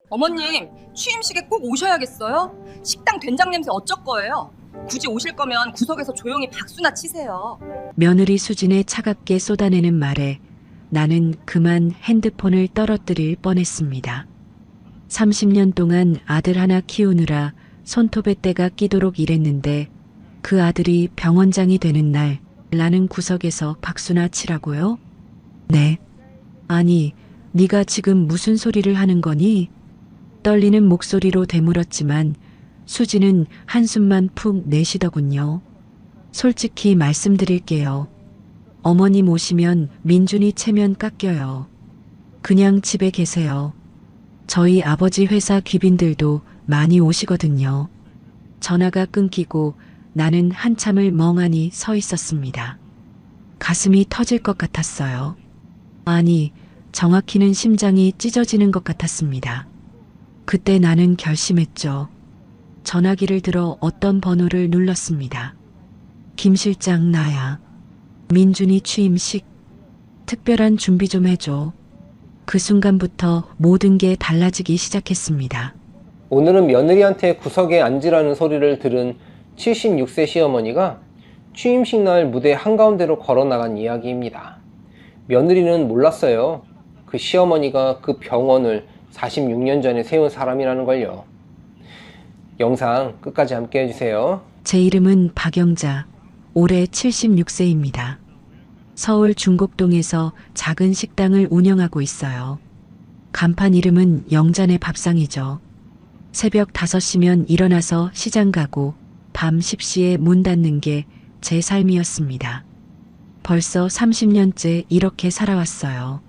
어머님, 취임식에 꼭 오셔야겠어요? 식당 된장 냄새 어쩔 거예요? 굳이 오실 거면 구석에서 조용히 박수나 치세요. 며느리 수진의 차갑게 쏟아내는 말에 나는 그만 핸드폰을 떨어뜨릴 뻔했습니다. 30년 동안 아들 하나 키우느라 손톱에 때가 끼도록 일했는데 그 아들이 병원장이 되는 날 나는 구석에서 박수나 치라고요? 네. 아니, 네가 지금 무슨 소리를 하는 거니? 떨리는 목소리로 되물었지만 수지는 한숨만 푹 내쉬더군요. 솔직히 말씀드릴게요. 어머님 오시면 민준이 체면 깎여요. 그냥 집에 계세요. 저희 아버지 회사 귀빈들도 많이 오시거든요. 전화가 끊기고 나는 한참을 멍하니 서 있었습니다. 가슴이 터질 것 같았어요. 아니, 정확히는 심장이 찢어지는 것 같았습니다. 그때 나는 결심했죠. 전화기를 들어 어떤 번호를 눌렀습니다. 김 실장 나야. 민준이 취임식 특별한 준비 좀 해줘. 그 순간부터 모든 게 달라지기 시작했습니다. 오늘은 며느리한테 구석에 앉으라는 소리를 들은 76세 시어머니가 취임식 날 무대 한가운데로 걸어나간 이야기입니다. 며느리는 몰랐어요. 그 시어머니가 그 병원을 46년 전에 세운 사람이라는 걸요. 영상 끝까지 함께 해주세요. 제 이름은 박영자, 올해 76세입니다. 서울 중곡동에서 작은 식당을 운영하고 있어요. 간판 이름은 영자네 밥상이죠. 새벽 5시면 일어나서 시장 가고 밤 10시에 문 닫는 게 제 삶이었습니다. 벌써 30년째 이렇게 살아왔어요.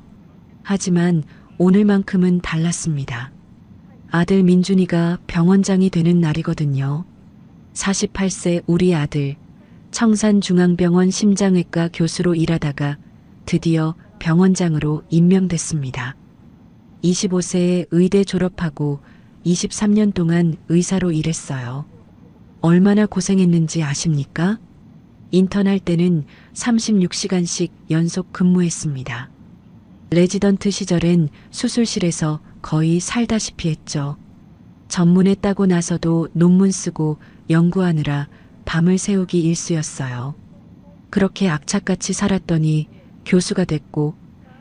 하지만 오늘만큼은 달랐습니다. 아들 민준이가 병원장이 되는 날이거든요. 48세 우리 아들, 청산중앙병원 심장외과 교수로 일하다가 드디어 병원장으로 임명됐습니다. 25세에 의대 졸업하고 23년 동안 의사로 일했어요. 얼마나 고생했는지 아십니까? 인턴할 때는 36시간씩 연속 근무했습니다. 레지던트 시절엔 수술실에서 거의 살다시피 했죠. 전문에 따고 나서도 논문 쓰고 연구하느라 밤을 새우기 일쑤였어요. 그렇게 악착같이 살았더니 교수가 됐고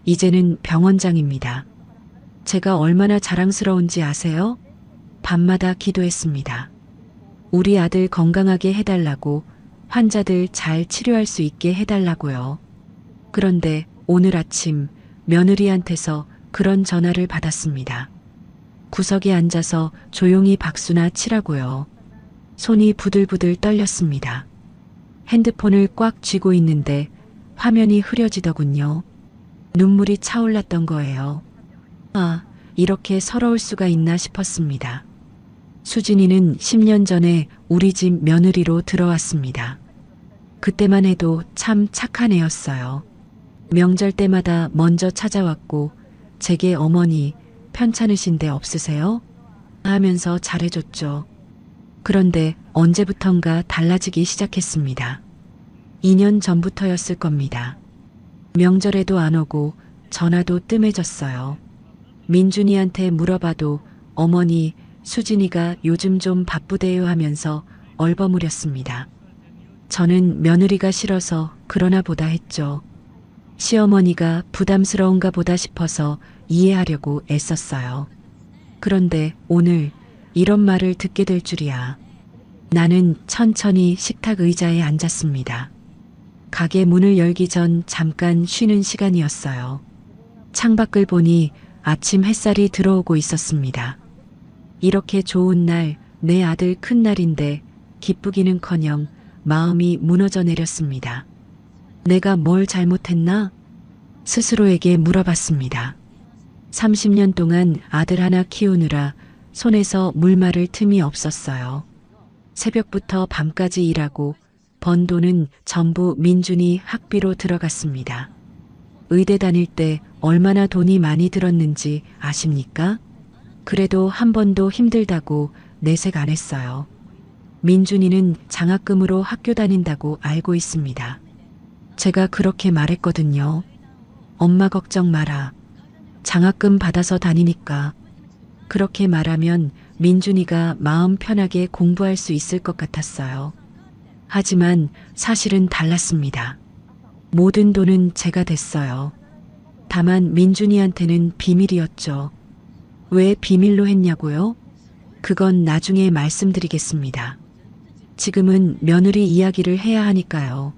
이제는 병원장입니다. 제가 얼마나 자랑스러운지 아세요? 밤마다 기도했습니다. 우리 아들 건강하게 해달라고, 환자들 잘 치료할 수 있게 해달라고요. 그런데 오늘 아침 며느리한테서 그런 전화를 받았습니다. 구석에 앉아서 조용히 박수나 치라고요. 손이 부들부들 떨렸습니다. 핸드폰을 꽉 쥐고 있는데 화면이 흐려지더군요. 눈물이 차올랐던 거예요. 아, 이렇게 서러울 수가 있나 싶었습니다. 수진이는 10년 전에 우리 집 며느리로 들어왔습니다. 그때만 해도 참 착한 애였어요. 명절 때마다 먼저 찾아왔고 제게 어머니 편찮으신 데 없으세요? 하면서 잘해줬죠. 그런데 언제부턴가 달라지기 시작했습니다. 2년 전부터였을 겁니다. 명절에도 안 오고 전화도 뜸해졌어요. 민준이한테 물어봐도 어머니 수진이가 요즘 좀 바쁘대요 하면서 얼버무렸습니다. 저는 며느리가 싫어서 그러나 보다 했죠. 시어머니가 부담스러운가 보다 싶어서 이해하려고 애썼어요. 그런데 오늘 이런 말을 듣게 될 줄이야. 나는 천천히 식탁 의자에 앉았습니다. 가게 문을 열기 전 잠깐 쉬는 시간이었어요. 창밖을 보니 아침 햇살이 들어오고 있었습니다. 이렇게 좋은 날, 내 아들 큰 날인데 기쁘기는커녕 마음이 무너져 내렸습니다. 내가 뭘 잘못했나? 스스로에게 물어봤습니다. 30년 동안 아들 하나 키우느라 손에서 물 마를 틈이 없었어요. 새벽부터 밤까지 일하고 번 돈은 전부 민준이 학비로 들어갔습니다. 의대 다닐 때 얼마나 돈이 많이 들었는지 아십니까? 그래도 한 번도 힘들다고 내색 안 했어요. 민준이는 장학금으로 학교 다닌다고 알고 있습니다. 제가 그렇게 말했거든요. 엄마 걱정 마라. 장학금 받아서 다니니까. 그렇게 말하면 민준이가 마음 편하게 공부할 수 있을 것 같았어요. 하지만 사실은 달랐습니다. 모든 돈은 제가 댔어요. 다만 민준이한테는 비밀이었죠. 왜 비밀로 했냐고요? 그건 나중에 말씀드리겠습니다. 지금은 며느리 이야기를 해야 하니까요.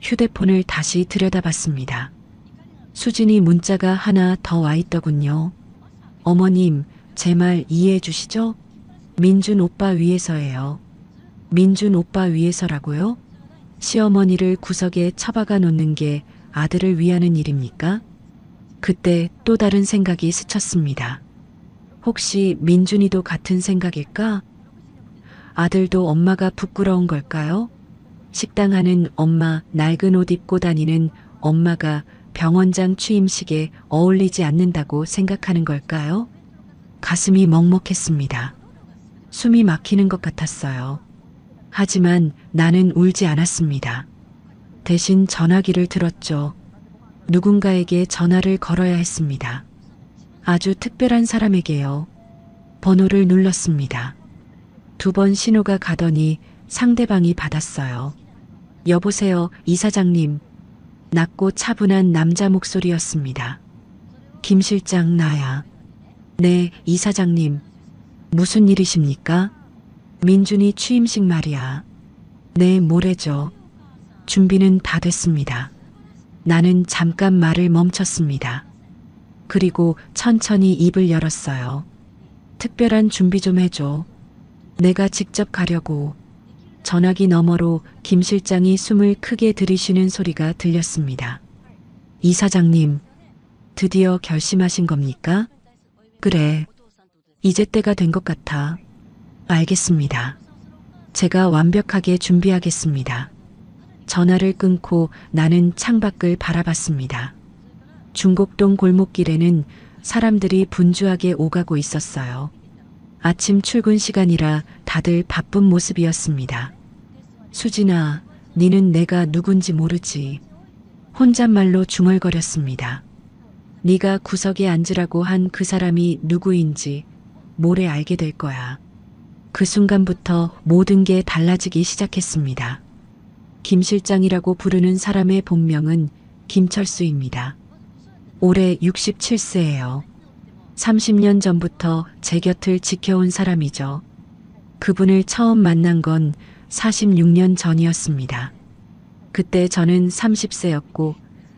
휴대폰을 다시 들여다봤습니다. 수진이 문자가 하나 더 와 있더군요. 어머님, 제 말 이해해 주시죠? 민준 오빠 위해서예요. 민준 오빠 위해서라고요? 시어머니를 구석에 처박아 놓는 게 아들을 위하는 일입니까? 그때 또 다른 생각이 스쳤습니다. 혹시 민준이도 같은 생각일까? 아들도 엄마가 부끄러운 걸까요? 식당 하는 엄마, 낡은 옷 입고 다니는 엄마가 병원장 취임식에 어울리지 않는다고 생각하는 걸까요? 가슴이 먹먹했습니다. 숨이 막히는 것 같았어요. 하지만 나는 울지 않았습니다. 대신 전화기를 들었죠. 누군가에게 전화를 걸어야 했습니다. 아주 특별한 사람에게요. 번호를 눌렀습니다. 2번 신호가 가더니 상대방이 받았어요. 여보세요, 이사장님. 낮고 차분한 남자 목소리였습니다. 김 실장 나야. 네, 이사장님. 무슨 일이십니까? 민준이 취임식 말이야. 네, 모레죠. 준비는 다 됐습니다. 나는 잠깐 말을 멈췄습니다. 그리고 천천히 입을 열었어요. 특별한 준비 좀 해줘. 내가 직접 가려고. 전화기 너머로 김 실장이 숨을 크게 들이쉬는 소리가 들렸습니다. 이사장님, 드디어 결심하신 겁니까? 그래. 이제 때가 된 것 같아. 알겠습니다. 제가 완벽하게 준비하겠습니다. 전화를 끊고 나는 창밖을 바라봤습니다. 중곡동 골목길에는 사람들이 분주하게 오가고 있었어요. 아침 출근 시간이라 다들 바쁜 모습이었습니다. 수진아, 니는 내가 누군지 모르지. 혼잣말로 중얼거렸습니다. 네가 구석에 앉으라고 한 그 사람이 누구인지 모레 알게 될 거야. 그 순간부터 모든 게 달라지기 시작했습니다. 김 실장이라고 부르는 사람의 본명은 김철수입니다. 올해 67세예요. 30년 전부터 제 곁을 지켜온 사람이죠. 그분을 처음 만난 건 46년 전이었습니다. 그때 저는 30세였고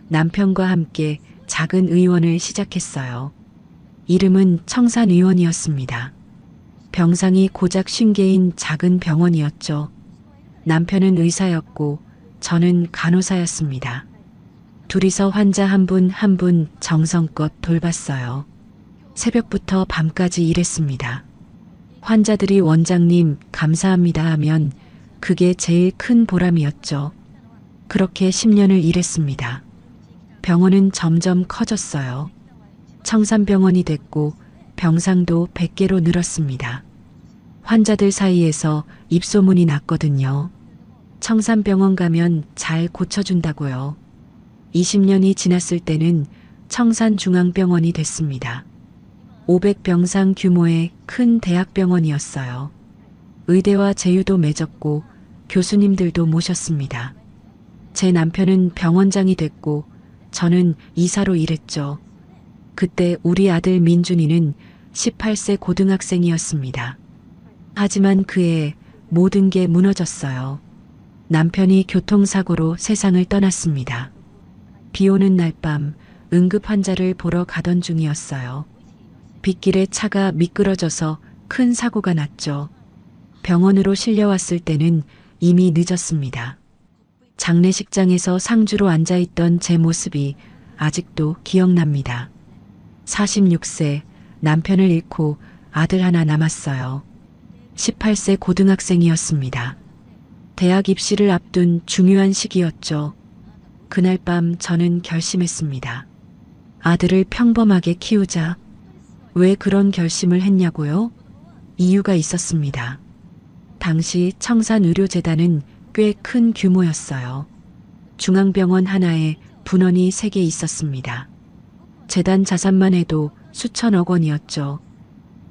남편과 함께 작은 의원을 시작했어요. 이름은 청산의원이었습니다. 병상이 고작 50개인 작은 병원이었죠. 남편은 의사였고 저는 간호사였습니다. 둘이서 환자 한 분 한 분 정성껏 돌봤어요. 새벽부터 밤까지 일했습니다. 환자들이 원장님 감사합니다 하면 그게 제일 큰 보람이었죠. 그렇게 10년을 일했습니다. 병원은 점점 커졌어요. 청산병원이 됐고 병상도 100개로 늘었습니다. 환자들 사이에서 입소문이 났거든요. 청산병원 가면 잘 고쳐준다고요. 20년이 지났을 때는 청산중앙병원이 됐습니다. 500병상 규모의 큰 대학병원이었어요. 의대와 제휴도 맺었고 교수님들도 모셨습니다. 제 남편은 병원장이 됐고 저는 이사로 일했죠. 그때 우리 아들 민준이는 18세 고등학생이었습니다. 하지만 그해 모든 게 무너졌어요. 남편이 교통사고로 세상을 떠났습니다. 비 오는 날 밤 응급 환자를 보러 가던 중이었어요. 빗길에 차가 미끄러져서 큰 사고가 났죠. 병원으로 실려왔을 때는 이미 늦었습니다. 장례식장에서 상주로 앉아있던 제 모습이 아직도 기억납니다. 46세 남편을 잃고 아들 하나 남았어요. 18세 고등학생이었습니다. 대학 입시를 앞둔 중요한 시기였죠. 그날 밤 저는 결심했습니다. 아들을 평범하게 키우자. 왜 그런 결심을 했냐고요? 이유가 있었습니다. 당시 청산의료재단은 꽤 큰 규모였어요. 중앙병원 하나에 분원이 3개 있었습니다. 재단 자산만 해도 수천억 원이었죠.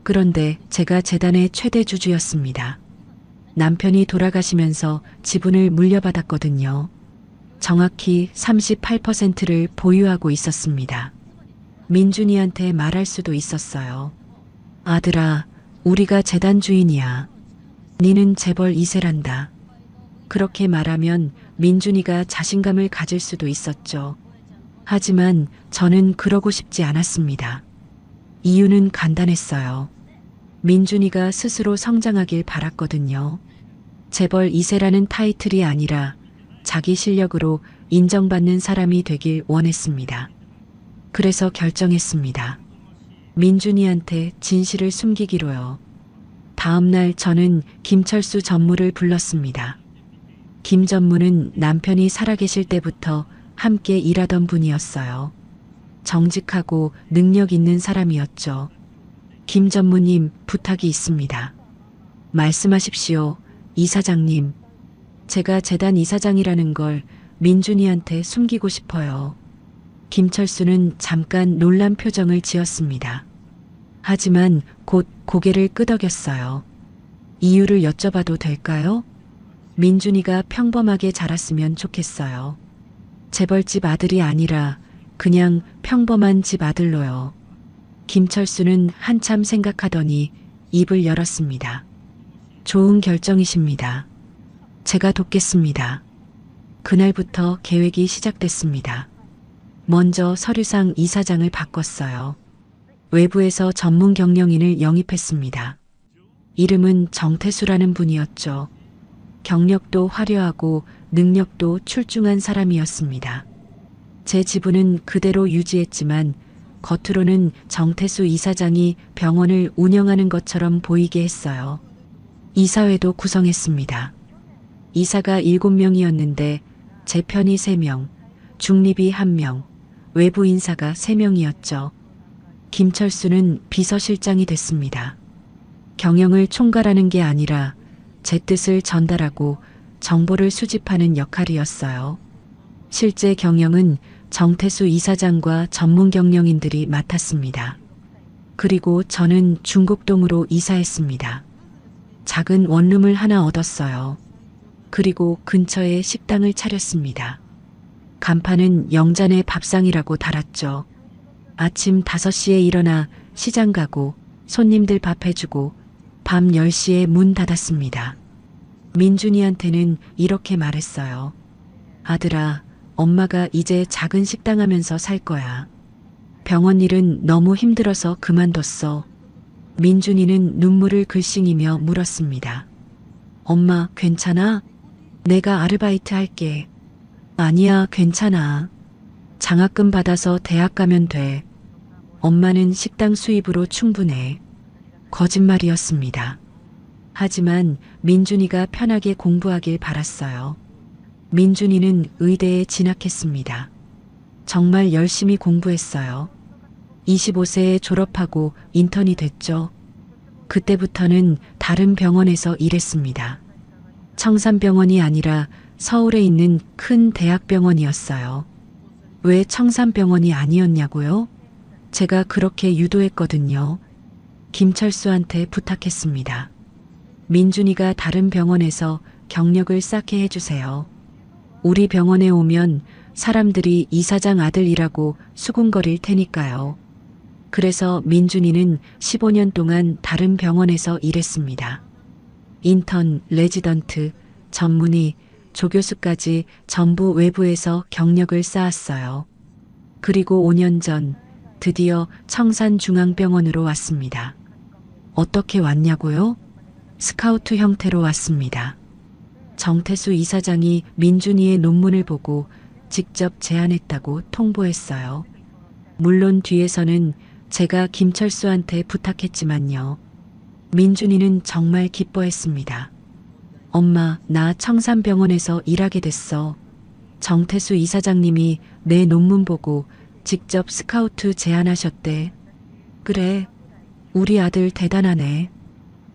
그런데 제가 재단의 최대 주주였습니다. 남편이 돌아가시면서 지분을 물려받았거든요. 정확히 38%를 보유하고 있었습니다. 민준이한테 말할 수도 있었어요. 아들아, 우리가 재단 주인이야. 니는 재벌 2세란다. 그렇게 말하면 민준이가 자신감을 가질 수도 있었죠. 하지만 저는 그러고 싶지 않았습니다. 이유는 간단했어요. 민준이가 스스로 성장하길 바랐거든요. 재벌 2세라는 타이틀이 아니라 자기 실력으로 인정받는 사람이 되길 원했습니다. 그래서 결정했습니다. 민준이한테 진실을 숨기기로요. 다음 날 저는 김철수 전무를 불렀습니다. 김 전무는 남편이 살아계실 때부터 함께 일하던 분이었어요. 정직하고 능력 있는 사람이었죠. 김 전무님, 부탁이 있습니다. 말씀하십시오, 이사장님. 제가 재단 이사장이라는 걸 민준이한테 숨기고 싶어요. 김철수는 잠깐 놀란 표정을 지었습니다. 하지만 곧 고개를 끄덕였어요. 이유를 여쭤봐도 될까요? 민준이가 평범하게 자랐으면 좋겠어요. 재벌집 아들이 아니라 그냥 평범한 집 아들로요. 김철수는 한참 생각하더니 입을 열었습니다. 좋은 결정이십니다. 제가 돕겠습니다. 그날부터 계획이 시작됐습니다. 먼저 서류상 이사장을 바꿨어요. 외부에서 전문 경영인을 영입했습니다. 이름은 정태수라는 분이었죠. 경력도 화려하고 능력도 출중한 사람이었습니다. 제 지분은 그대로 유지했지만 겉으로는 정태수 이사장이 병원을 운영하는 것처럼 보이게 했어요. 이사회도 구성했습니다. 이사가 7명이었는데 제 편이 3명, 중립이 1명, 외부 인사가 3명이었죠. 김철수는 비서실장이 됐습니다. 경영을 총괄하는 게 아니라 제 뜻을 전달하고 정보를 수집하는 역할이었어요. 실제 경영은 정태수 이사장과 전문 경영인들이 맡았습니다. 그리고 저는 중곡동으로 이사했습니다. 작은 원룸을 하나 얻었어요. 그리고 근처에 식당을 차렸습니다. 간판은 영잔의 밥상이라고 달았죠. 아침 5시에 일어나 시장 가고 손님들 밥 해주고 밤 10시에 문 닫았습니다. 민준이한테는 이렇게 말했어요. 아들아, 엄마가 이제 작은 식당 하면서 살 거야. 병원 일은 너무 힘들어서 그만뒀어. 민준이는 눈물을 글썽이며 물었습니다. 엄마, 괜찮아? 내가 아르바이트 할게. 아니야, 괜찮아. 장학금 받아서 대학 가면 돼. 엄마는 식당 수입으로 충분해. 거짓말이었습니다. 하지만 민준이가 편하게 공부하길 바랐어요. 민준이는 의대에 진학했습니다. 정말 열심히 공부했어요. 25세에 졸업하고 인턴이 됐죠. 그때부터는 다른 병원에서 일했습니다. 청산병원이 아니라 서울에 있는 큰 대학병원이었어요. 왜 청산병원이 아니었냐고요? 제가 그렇게 유도했거든요. 김철수한테 부탁했습니다. 민준이가 다른 병원에서 경력을 쌓게 해주세요. 우리 병원에 오면 사람들이 이사장 아들이라고 수군거릴 테니까요. 그래서 민준이는 15년 동안 다른 병원에서 일했습니다. 인턴, 레지던트, 전문의, 조교수까지 전부 외부에서 경력을 쌓았어요. 그리고 5년 전 드디어 청산중앙병원으로 왔습니다. 어떻게 왔냐고요? 스카우트 형태로 왔습니다. 정태수 이사장이 민준이의 논문을 보고 직접 제안했다고 통보했어요. 물론 뒤에서는 제가 김철수한테 부탁했지만요. 민준이는 정말 기뻐했습니다. 엄마, 나 청산병원에서 일하게 됐어. 정태수 이사장님이 내 논문 보고 직접 스카우트 제안하셨대. 그래, 우리 아들 대단하네.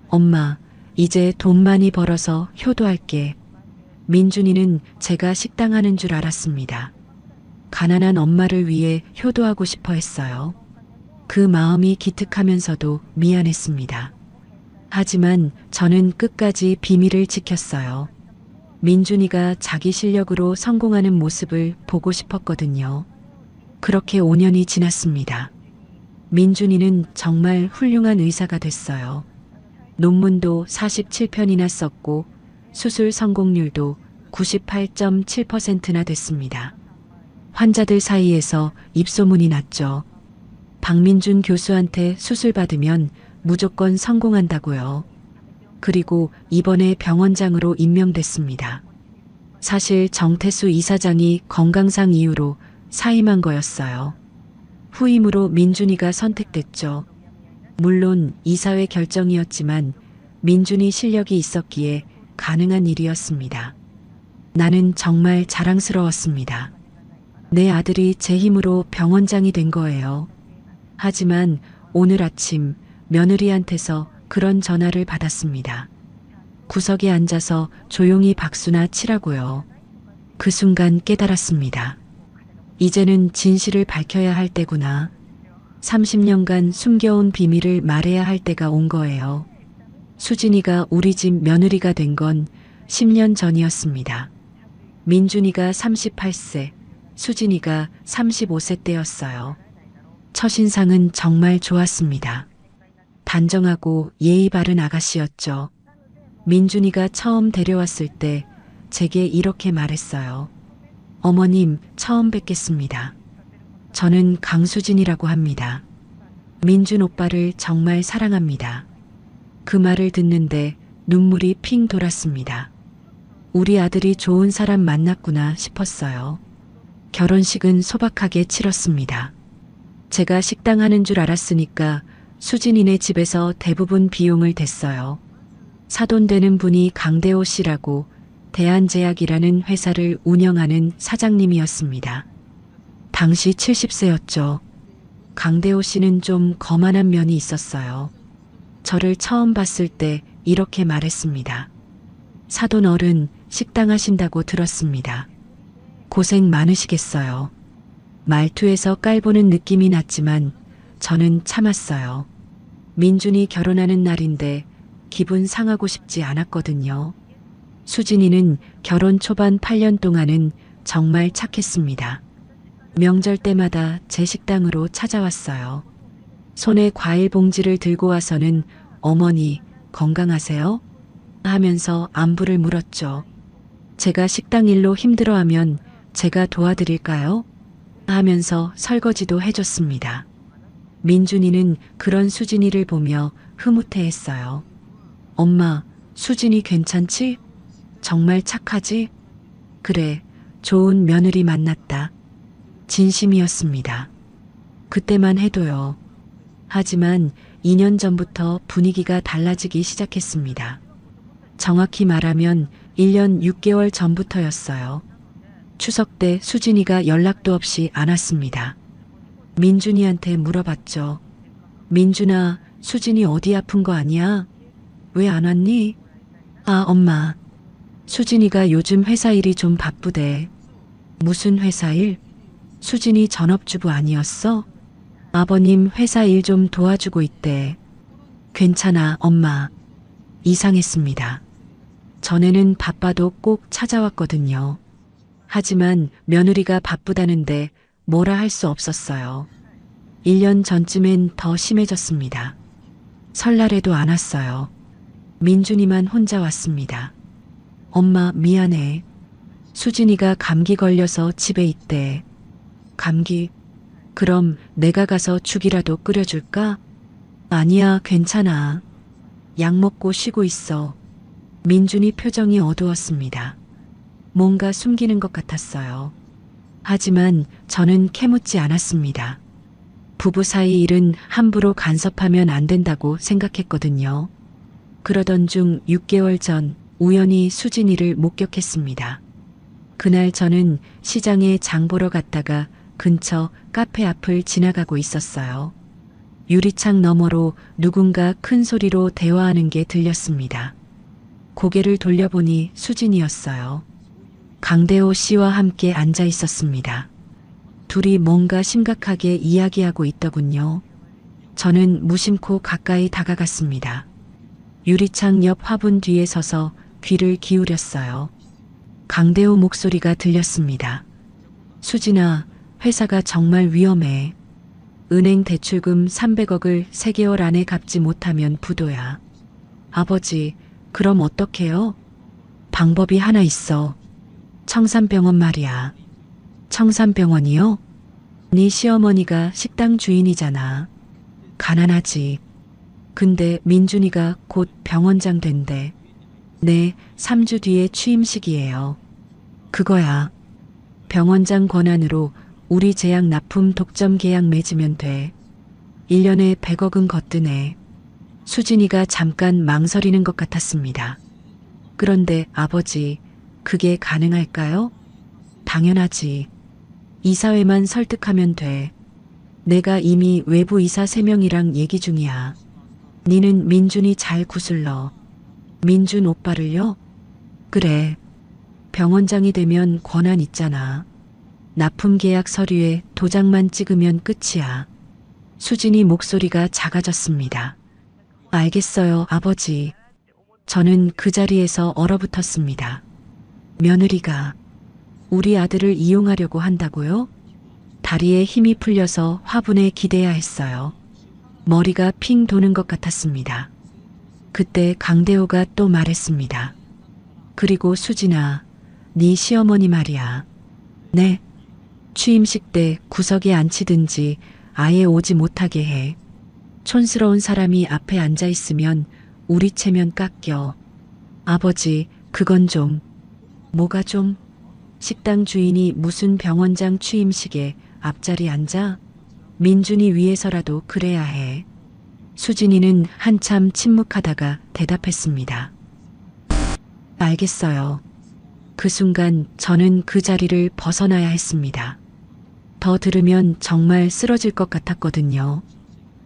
엄마, 이제 돈 많이 벌어서 효도할게. 민준이는 제가 식당 하는 줄 알았습니다. 가난한 엄마를 위해 효도하고 싶어 했어요. 그 마음이 기특하면서도 미안했습니다. 하지만 저는 끝까지 비밀을 지켰어요. 민준이가 자기 실력으로 성공하는 모습을 보고 싶었거든요. 그렇게 5년이 지났습니다. 민준이는 정말 훌륭한 의사가 됐어요. 논문도 47편이나 썼고 수술 성공률도 98.7%나 됐습니다. 환자들 사이에서 입소문이 났죠. 박민준 교수한테 수술 받으면 무조건 성공한다고요. 그리고 이번에 병원장으로 임명됐습니다. 사실 정태수 이사장이 건강상 이유로 사임한 거였어요. 후임으로 민준이가 선택됐죠. 물론 이사회 결정이었지만 민준이 실력이 있었기에 가능한 일이었습니다. 나는 정말 자랑스러웠습니다. 내 아들이 제 힘으로 병원장이 된 거예요. 하지만 오늘 아침 며느리한테서 그런 전화를 받았습니다. 구석에 앉아서 조용히 박수나 치라고요. 그 순간 깨달았습니다. 이제는 진실을 밝혀야 할 때구나. 30년간 숨겨온 비밀을 말해야 할 때가 온 거예요. 수진이가 우리 집 며느리가 된 건 10년 전이었습니다. 민준이가 38세, 수진이가 35세 때였어요. 첫인상은 정말 좋았습니다. 단정하고 예의 바른 아가씨였죠. 민준이가 처음 데려왔을 때 제게 이렇게 말했어요. 어머님, 처음 뵙겠습니다. 저는 강수진이라고 합니다. 민준 오빠를 정말 사랑합니다. 그 말을 듣는데 눈물이 핑 돌았습니다. 우리 아들이 좋은 사람 만났구나 싶었어요. 결혼식은 소박하게 치렀습니다. 제가 식당 하는 줄 알았으니까 수진이네 집에서 대부분 비용을 댔어요. 사돈되는 분이 강대호 씨라고 대한제약이라는 회사를 운영하는 사장님이었습니다. 당시 70세였죠. 강대호 씨는 좀 거만한 면이 있었어요. 저를 처음 봤을 때 이렇게 말했습니다. 사돈 어른 식당 하신다고 들었습니다. 고생 많으시겠어요. 말투에서 깔보는 느낌이 났지만 저는 참았어요. 민준이 결혼하는 날인데 기분 상하고 싶지 않았거든요. 수진이는 결혼 초반 8년 동안은 정말 착했습니다. 명절 때마다 제 식당으로 찾아왔어요. 손에 과일 봉지를 들고 와서는 어머니 건강하세요? 하면서 안부를 물었죠. 제가 식당 일로 힘들어하면 제가 도와드릴까요? 하면서 설거지도 해줬습니다. 민준이는 그런 수진이를 보며 흐뭇해했어요. 엄마, 수진이 괜찮지? 정말 착하지? 그래, 좋은 며느리 만났다. 진심이었습니다. 그때만 해도요. 하지만 2년 전부터 분위기가 달라지기 시작했습니다. 정확히 말하면 1년 6개월 전부터였어요. 추석 때 수진이가 연락도 없이 안 왔습니다. 민준이한테 물어봤죠. 민준아, 수진이 어디 아픈 거 아니야? 왜 안 왔니? 아, 엄마. 수진이가 요즘 회사 일이 좀 바쁘대. 무슨 회사 일? 수진이 전업주부 아니었어? 아버님 회사 일 좀 도와주고 있대. 괜찮아, 엄마. 이상했습니다. 전에는 바빠도 꼭 찾아왔거든요. 하지만 며느리가 바쁘다는데 뭐라 할 수 없었어요. 1년 전쯤엔 더 심해졌습니다. 설날에도 안 왔어요. 민준이만 혼자 왔습니다. 엄마 미안해. 수진이가 감기 걸려서 집에 있대. 감기? 그럼 내가 가서 죽이라도 끓여줄까? 아니야, 괜찮아. 약 먹고 쉬고 있어. 민준이 표정이 어두웠습니다. 뭔가 숨기는 것 같았어요. 하지만 저는 캐묻지 않았습니다. 부부 사이 일은 함부로 간섭하면 안 된다고 생각했거든요. 그러던 중 6개월 전 우연히 수진이를 목격했습니다. 그날 저는 시장에 장 보러 갔다가 근처 카페 앞을 지나가고 있었어요. 유리창 너머로 누군가 큰 소리로 대화하는 게 들렸습니다. 고개를 돌려보니 수진이었어요. 강대호 씨와 함께 앉아 있었습니다. 둘이 뭔가 심각하게 이야기하고 있더군요. 저는 무심코 가까이 다가갔습니다. 유리창 옆 화분 뒤에 서서 귀를 기울였어요. 강대호 목소리가 들렸습니다. 수진아, 회사가 정말 위험해. 은행 대출금 300억을 3개월 안에 갚지 못하면 부도야. 아버지, 그럼 어떡해요? 방법이 하나 있어. 청산병원 말이야. 청산병원이요? 네 시어머니가 식당 주인이잖아. 가난하지. 근데 민준이가 곧 병원장 된대. 네, 3주 뒤에 취임식이에요. 그거야. 병원장 권한으로 우리 제약 납품 독점 계약 맺으면 돼. 1년에 100억은 거뜬해. 수진이가 잠깐 망설이는 것 같았습니다. 그런데 아버지, 그게 가능할까요? 당연하지. 이사회만 설득하면 돼. 내가 이미 외부 이사 3명이랑 얘기 중이야. 니는 민준이 잘 구슬러. 민준 오빠를요? 그래. 병원장이 되면 권한 있잖아. 납품 계약 서류에 도장만 찍으면 끝이야. 수진이 목소리가 작아졌습니다. 알겠어요, 아버지. 저는 그 자리에서 얼어붙었습니다. 며느리가 우리 아들을 이용하려고 한다고요? 다리에 힘이 풀려서 화분에 기대야 했어요. 머리가 핑 도는 것 같았습니다. 그때 강대호가 또 말했습니다. 그리고 수진아, 네 시어머니 말이야. 네. 취임식 때 구석에 앉히든지 아예 오지 못하게 해. 촌스러운 사람이 앞에 앉아 있으면 우리 체면 깎여. 아버지, 그건 좀. 뭐가 좀? 식당 주인이 무슨 병원장 취임식에 앞자리 앉아? 민준이 위해서라도 그래야 해. 수진이는 한참 침묵하다가 대답했습니다. 알겠어요. 그 순간 저는 그 자리를 벗어나야 했습니다. 더 들으면 정말 쓰러질 것 같았거든요.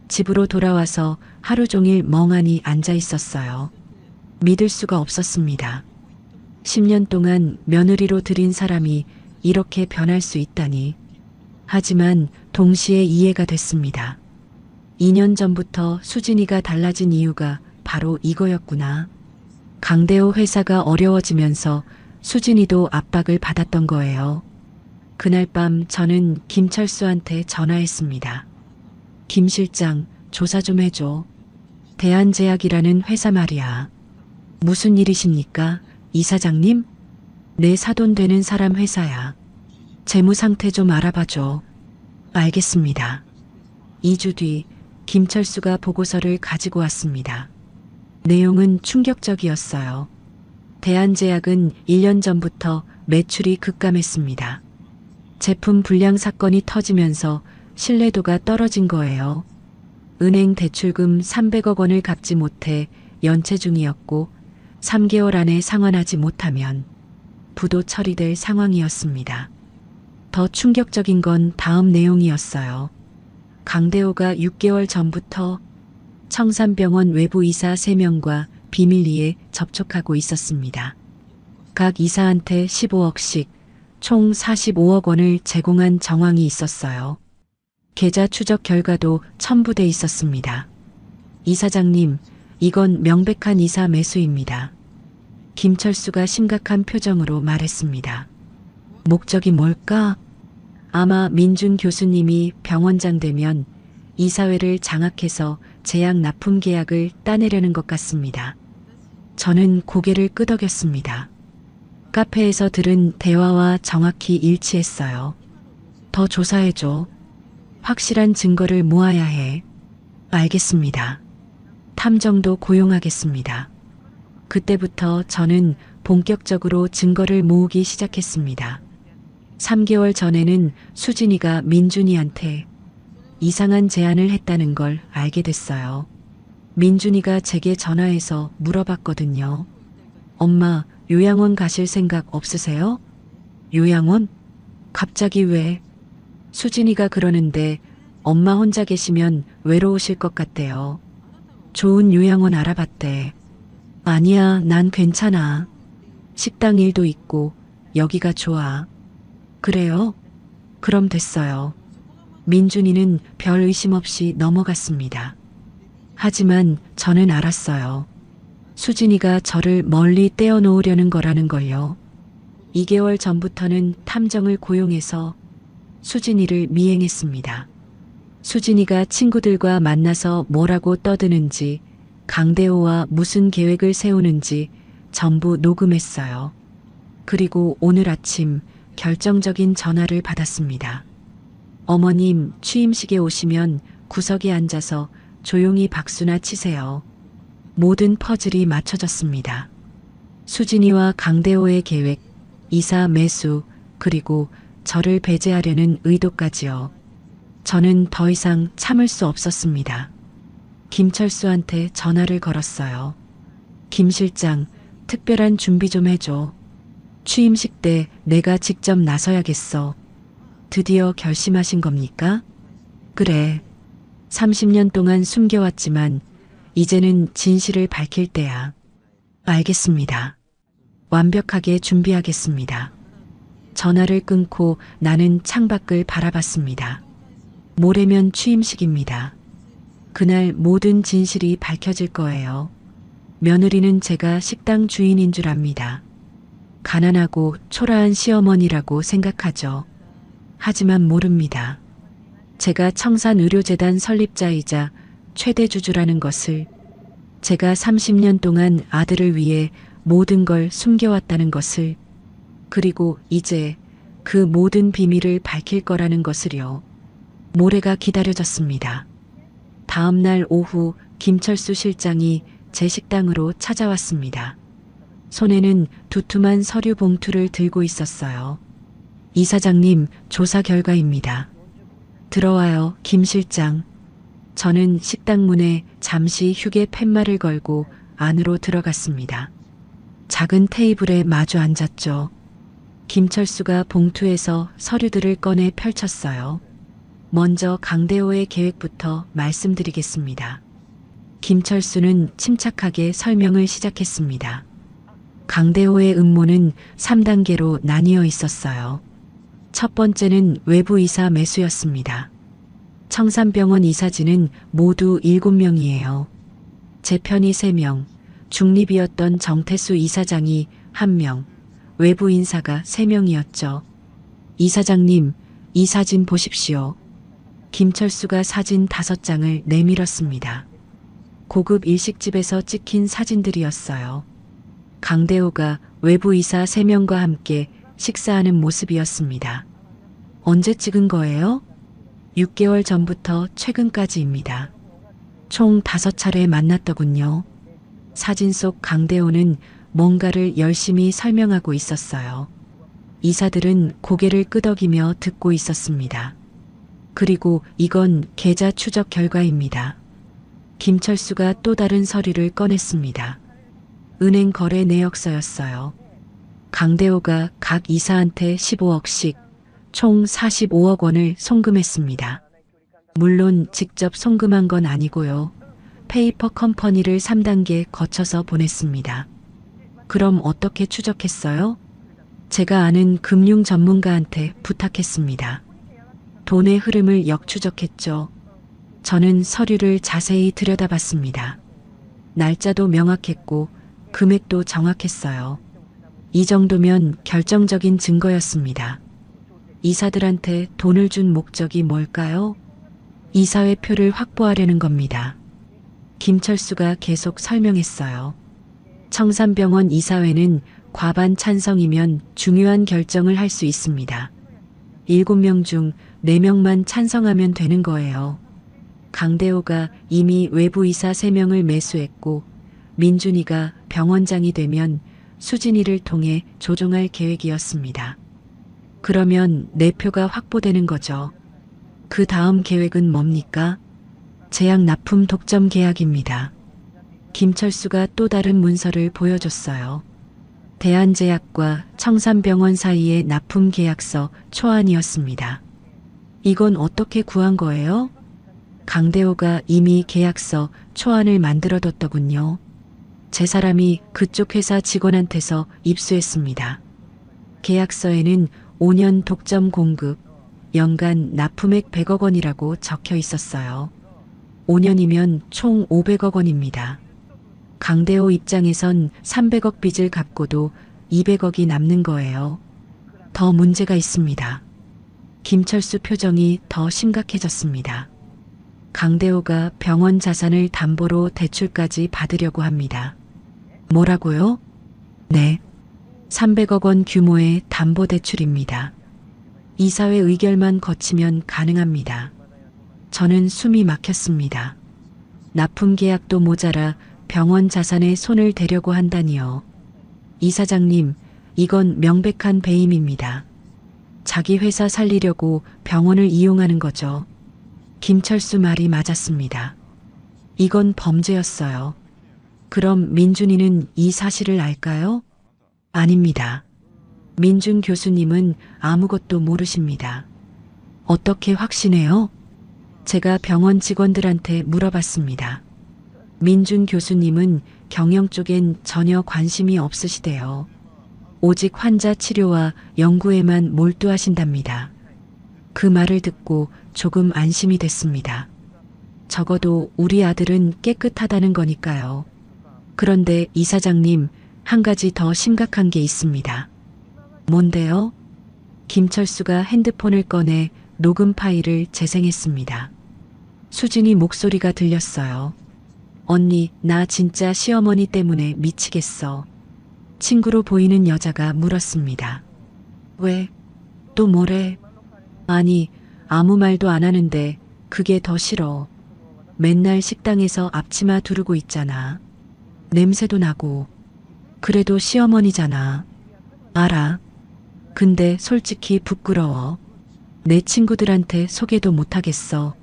집으로 돌아와서 하루 종일 멍하니 앉아 있었어요. 믿을 수가 없었습니다. 10년 동안 며느리로 들인 사람이 이렇게 변할 수 있다니. 하지만 동시에 이해가 됐습니다. 2년 전부터 수진이가 달라진 이유가 바로 이거였구나. 강대호 회사가 어려워지면서 수진이도 압박을 받았던 거예요. 그날 밤 저는 김철수한테 전화했습니다. 김 실장, 조사 좀 해줘. 대한제약이라는 회사 말이야. 무슨 일이십니까? 이사장님? 내 사돈 되는 사람 회사야. 재무 상태 좀 알아봐줘. 알겠습니다. 2주 뒤 김철수가 보고서를 가지고 왔습니다. 내용은 충격적이었어요. 대한제약은 1년 전부터 매출이 급감했습니다. 제품 불량 사건이 터지면서 신뢰도가 떨어진 거예요. 은행 대출금 300억 원을 갚지 못해 연체 중이었고 3개월 안에 상환하지 못하면 부도 처리될 상황이었습니다. 더 충격적인 건 다음 내용이었어요. 강대호가 6개월 전부터 청산병원 외부 이사 3명과 비밀리에 접촉하고 있었습니다. 각 이사한테 15억씩 총 45억 원을 제공한 정황이 있었어요. 계좌 추적 결과도 첨부돼 있었습니다. 이사장님, 이건 명백한 이사 매수입니다. 김철수가 심각한 표정으로 말했습니다. 목적이 뭘까? 아마 민준 교수님이 병원장 되면 이사회를 장악해서 제약 납품 계약을 따내려는 것 같습니다. 저는 고개를 끄덕였습니다. 카페에서 들은 대화와 정확히 일치했어요. 더 조사해줘. 확실한 증거를 모아야 해. 알겠습니다. 탐정도 고용하겠습니다. 그때부터 저는 본격적으로 증거를 모으기 시작했습니다. 3개월 전에는 수진이가 민준이한테 이상한 제안을 했다는 걸 알게 됐어요. 민준이가 제게 전화해서 물어봤거든요. 엄마, 요양원 가실 생각 없으세요? 요양원? 갑자기 왜? 수진이가 그러는데 엄마 혼자 계시면 외로우실 것 같대요. 좋은 요양원 알아봤대. 아니야, 난 괜찮아. 식당 일도 있고 여기가 좋아. 그래요? 그럼 됐어요. 민준이는 별 의심 없이 넘어갔습니다. 하지만 저는 알았어요. 수진이가 저를 멀리 떼어놓으려는 거라는 걸요. 2개월 전부터는 탐정을 고용해서 수진이를 미행했습니다. 수진이가 친구들과 만나서 뭐라고 떠드는지, 강대호와 무슨 계획을 세우는지 전부 녹음했어요. 그리고 오늘 아침 결정적인 전화를 받았습니다. 어머님, 취임식에 오시면 구석에 앉아서 조용히 박수나 치세요. 모든 퍼즐이 맞춰졌습니다. 수진이와 강대호의 계획, 이사 매수, 그리고 저를 배제하려는 의도까지요. 저는 더 이상 참을 수 없었습니다. 김철수한테 전화를 걸었어요. 김 실장, 특별한 준비 좀 해줘. 취임식 때 내가 직접 나서야겠어. 드디어 결심하신 겁니까? 그래. 30년 동안 숨겨왔지만 이제는 진실을 밝힐 때야. 알겠습니다. 완벽하게 준비하겠습니다. 전화를 끊고 나는 창밖을 바라봤습니다. 모레면 취임식입니다. 그날 모든 진실이 밝혀질 거예요. 며느리는 제가 식당 주인인 줄 압니다. 가난하고 초라한 시어머니라고 생각하죠. 하지만 모릅니다. 제가 청산의료재단 설립자이자 최대주주라는 것을, 제가 30년 동안 아들을 위해 모든 걸 숨겨왔다는 것을, 그리고 이제 그 모든 비밀을 밝힐 거라는 것을요. 모레가 기다려졌습니다. 다음 날 오후 김철수 실장이 제 식당으로 찾아왔습니다. 손에는 두툼한 서류 봉투를 들고 있었어요. 이사장님, 조사 결과입니다. 들어와요, 김 실장. 저는 식당 문에 잠시 휴게 팻말을 걸고 안으로 들어갔습니다. 작은 테이블에 마주 앉았죠. 김철수가 봉투에서 서류들을 꺼내 펼쳤어요. 먼저 강대호의 계획부터 말씀드리겠습니다. 김철수는 침착하게 설명을 시작했습니다. 강대호의 음모는 3단계로 나뉘어 있었어요. 첫 번째는 외부 이사 매수였습니다. 청산병원 이사진은 모두 7명이에요. 제 편이 3명, 중립이었던 정태수 이사장이 1명, 외부 인사가 3명이었죠. 이사장님, 이 사진 보십시오. 김철수가 사진 5장을 내밀었습니다. 고급 일식집에서 찍힌 사진들이었어요. 강대호가 외부 이사 3명과 함께 식사하는 모습이었습니다. 언제 찍은 거예요? 6개월 전부터 최근까지입니다. 총 5차례 만났더군요. 사진 속 강대호는 뭔가를 열심히 설명하고 있었어요. 이사들은 고개를 끄덕이며 듣고 있었습니다. 그리고 이건 계좌 추적 결과입니다. 김철수가 또 다른 서류를 꺼냈습니다. 은행 거래 내역서였어요. 강대호가 각 이사한테 15억씩 총 45억 원을 송금했습니다. 물론 직접 송금한 건 아니고요. 페이퍼 컴퍼니를 3단계 거쳐서 보냈습니다. 그럼 어떻게 추적했어요? 제가 아는 금융 전문가한테 부탁했습니다. 돈의 흐름을 역추적했죠. 저는 서류를 자세히 들여다봤습니다. 날짜도 명확했고 금액도 정확했어요. 이 정도면 결정적인 증거였습니다. 이사들한테 돈을 준 목적이 뭘까요? 이사회표를 확보하려는 겁니다. 김철수가 계속 설명했어요. 청산병원 이사회는 과반 찬성이면 중요한 결정을 할 수 있습니다. 7명 중 4명만 찬성하면 되는 거예요. 강대호가 이미 외부 이사 3명을 매수했고 민준이가 병원장이 되면 수진이를 통해 조종할 계획이었습니다. 그러면 4표가 확보되는 거죠. 그 다음 계획은 뭡니까? 제약 납품 독점 계약입니다. 김철수가 또 다른 문서를 보여줬어요. 대한제약과 청산병원 사이의 납품 계약서 초안이었습니다. 이건 어떻게 구한 거예요? 강대호가 이미 계약서 초안을 만들어뒀더군요. 제 사람이 그쪽 회사 직원한테서 입수했습니다. 계약서에는 5년 독점 공급, 연간 납품액 100억 원이라고 적혀 있었어요. 5년이면 총 500억 원입니다. 강대호 입장에선 300억 빚을 갚고도 200억이 남는 거예요. 더 문제가 있습니다. 김철수 표정이 더 심각해졌습니다. 강대호가 병원 자산을 담보로 대출까지 받으려고 합니다. 뭐라고요? 네. 300억 원 규모의 담보대출입니다. 이사회 의결만 거치면 가능합니다. 저는 숨이 막혔습니다. 납품 계약도 모자라 병원 자산에 손을 대려고 한다니요. 이사장님, 이건 명백한 배임입니다. 자기 회사 살리려고 병원을 이용하는 거죠. 김철수 말이 맞았습니다. 이건 범죄였어요. 그럼 민준이는 이 사실을 알까요? 아닙니다. 민준 교수님은 아무것도 모르십니다. 어떻게 확신해요? 제가 병원 직원들한테 물어봤습니다. 민준 교수님은 경영 쪽엔 전혀 관심이 없으시대요. 오직 환자 치료와 연구에만 몰두하신답니다. 그 말을 듣고 조금 안심이 됐습니다. 적어도 우리 아들은 깨끗하다는 거니까요. 그런데 이사장님, 한 가지 더 심각한 게 있습니다. 뭔데요? 김철수가 핸드폰을 꺼내 녹음 파일을 재생했습니다. 수진이 목소리가 들렸어요. 언니, 나 진짜 시어머니 때문에 미치겠어. 친구로 보이는 여자가 물었습니다. 왜? 또 뭐래? 아니, 아무 말도 안 하는데 그게 더 싫어. 맨날 식당에서 앞치마 두르고 있잖아. 냄새도 나고. 그래도 시어머니잖아. 알아. 근데 솔직히 부끄러워. 내 친구들한테 소개도 못하겠어.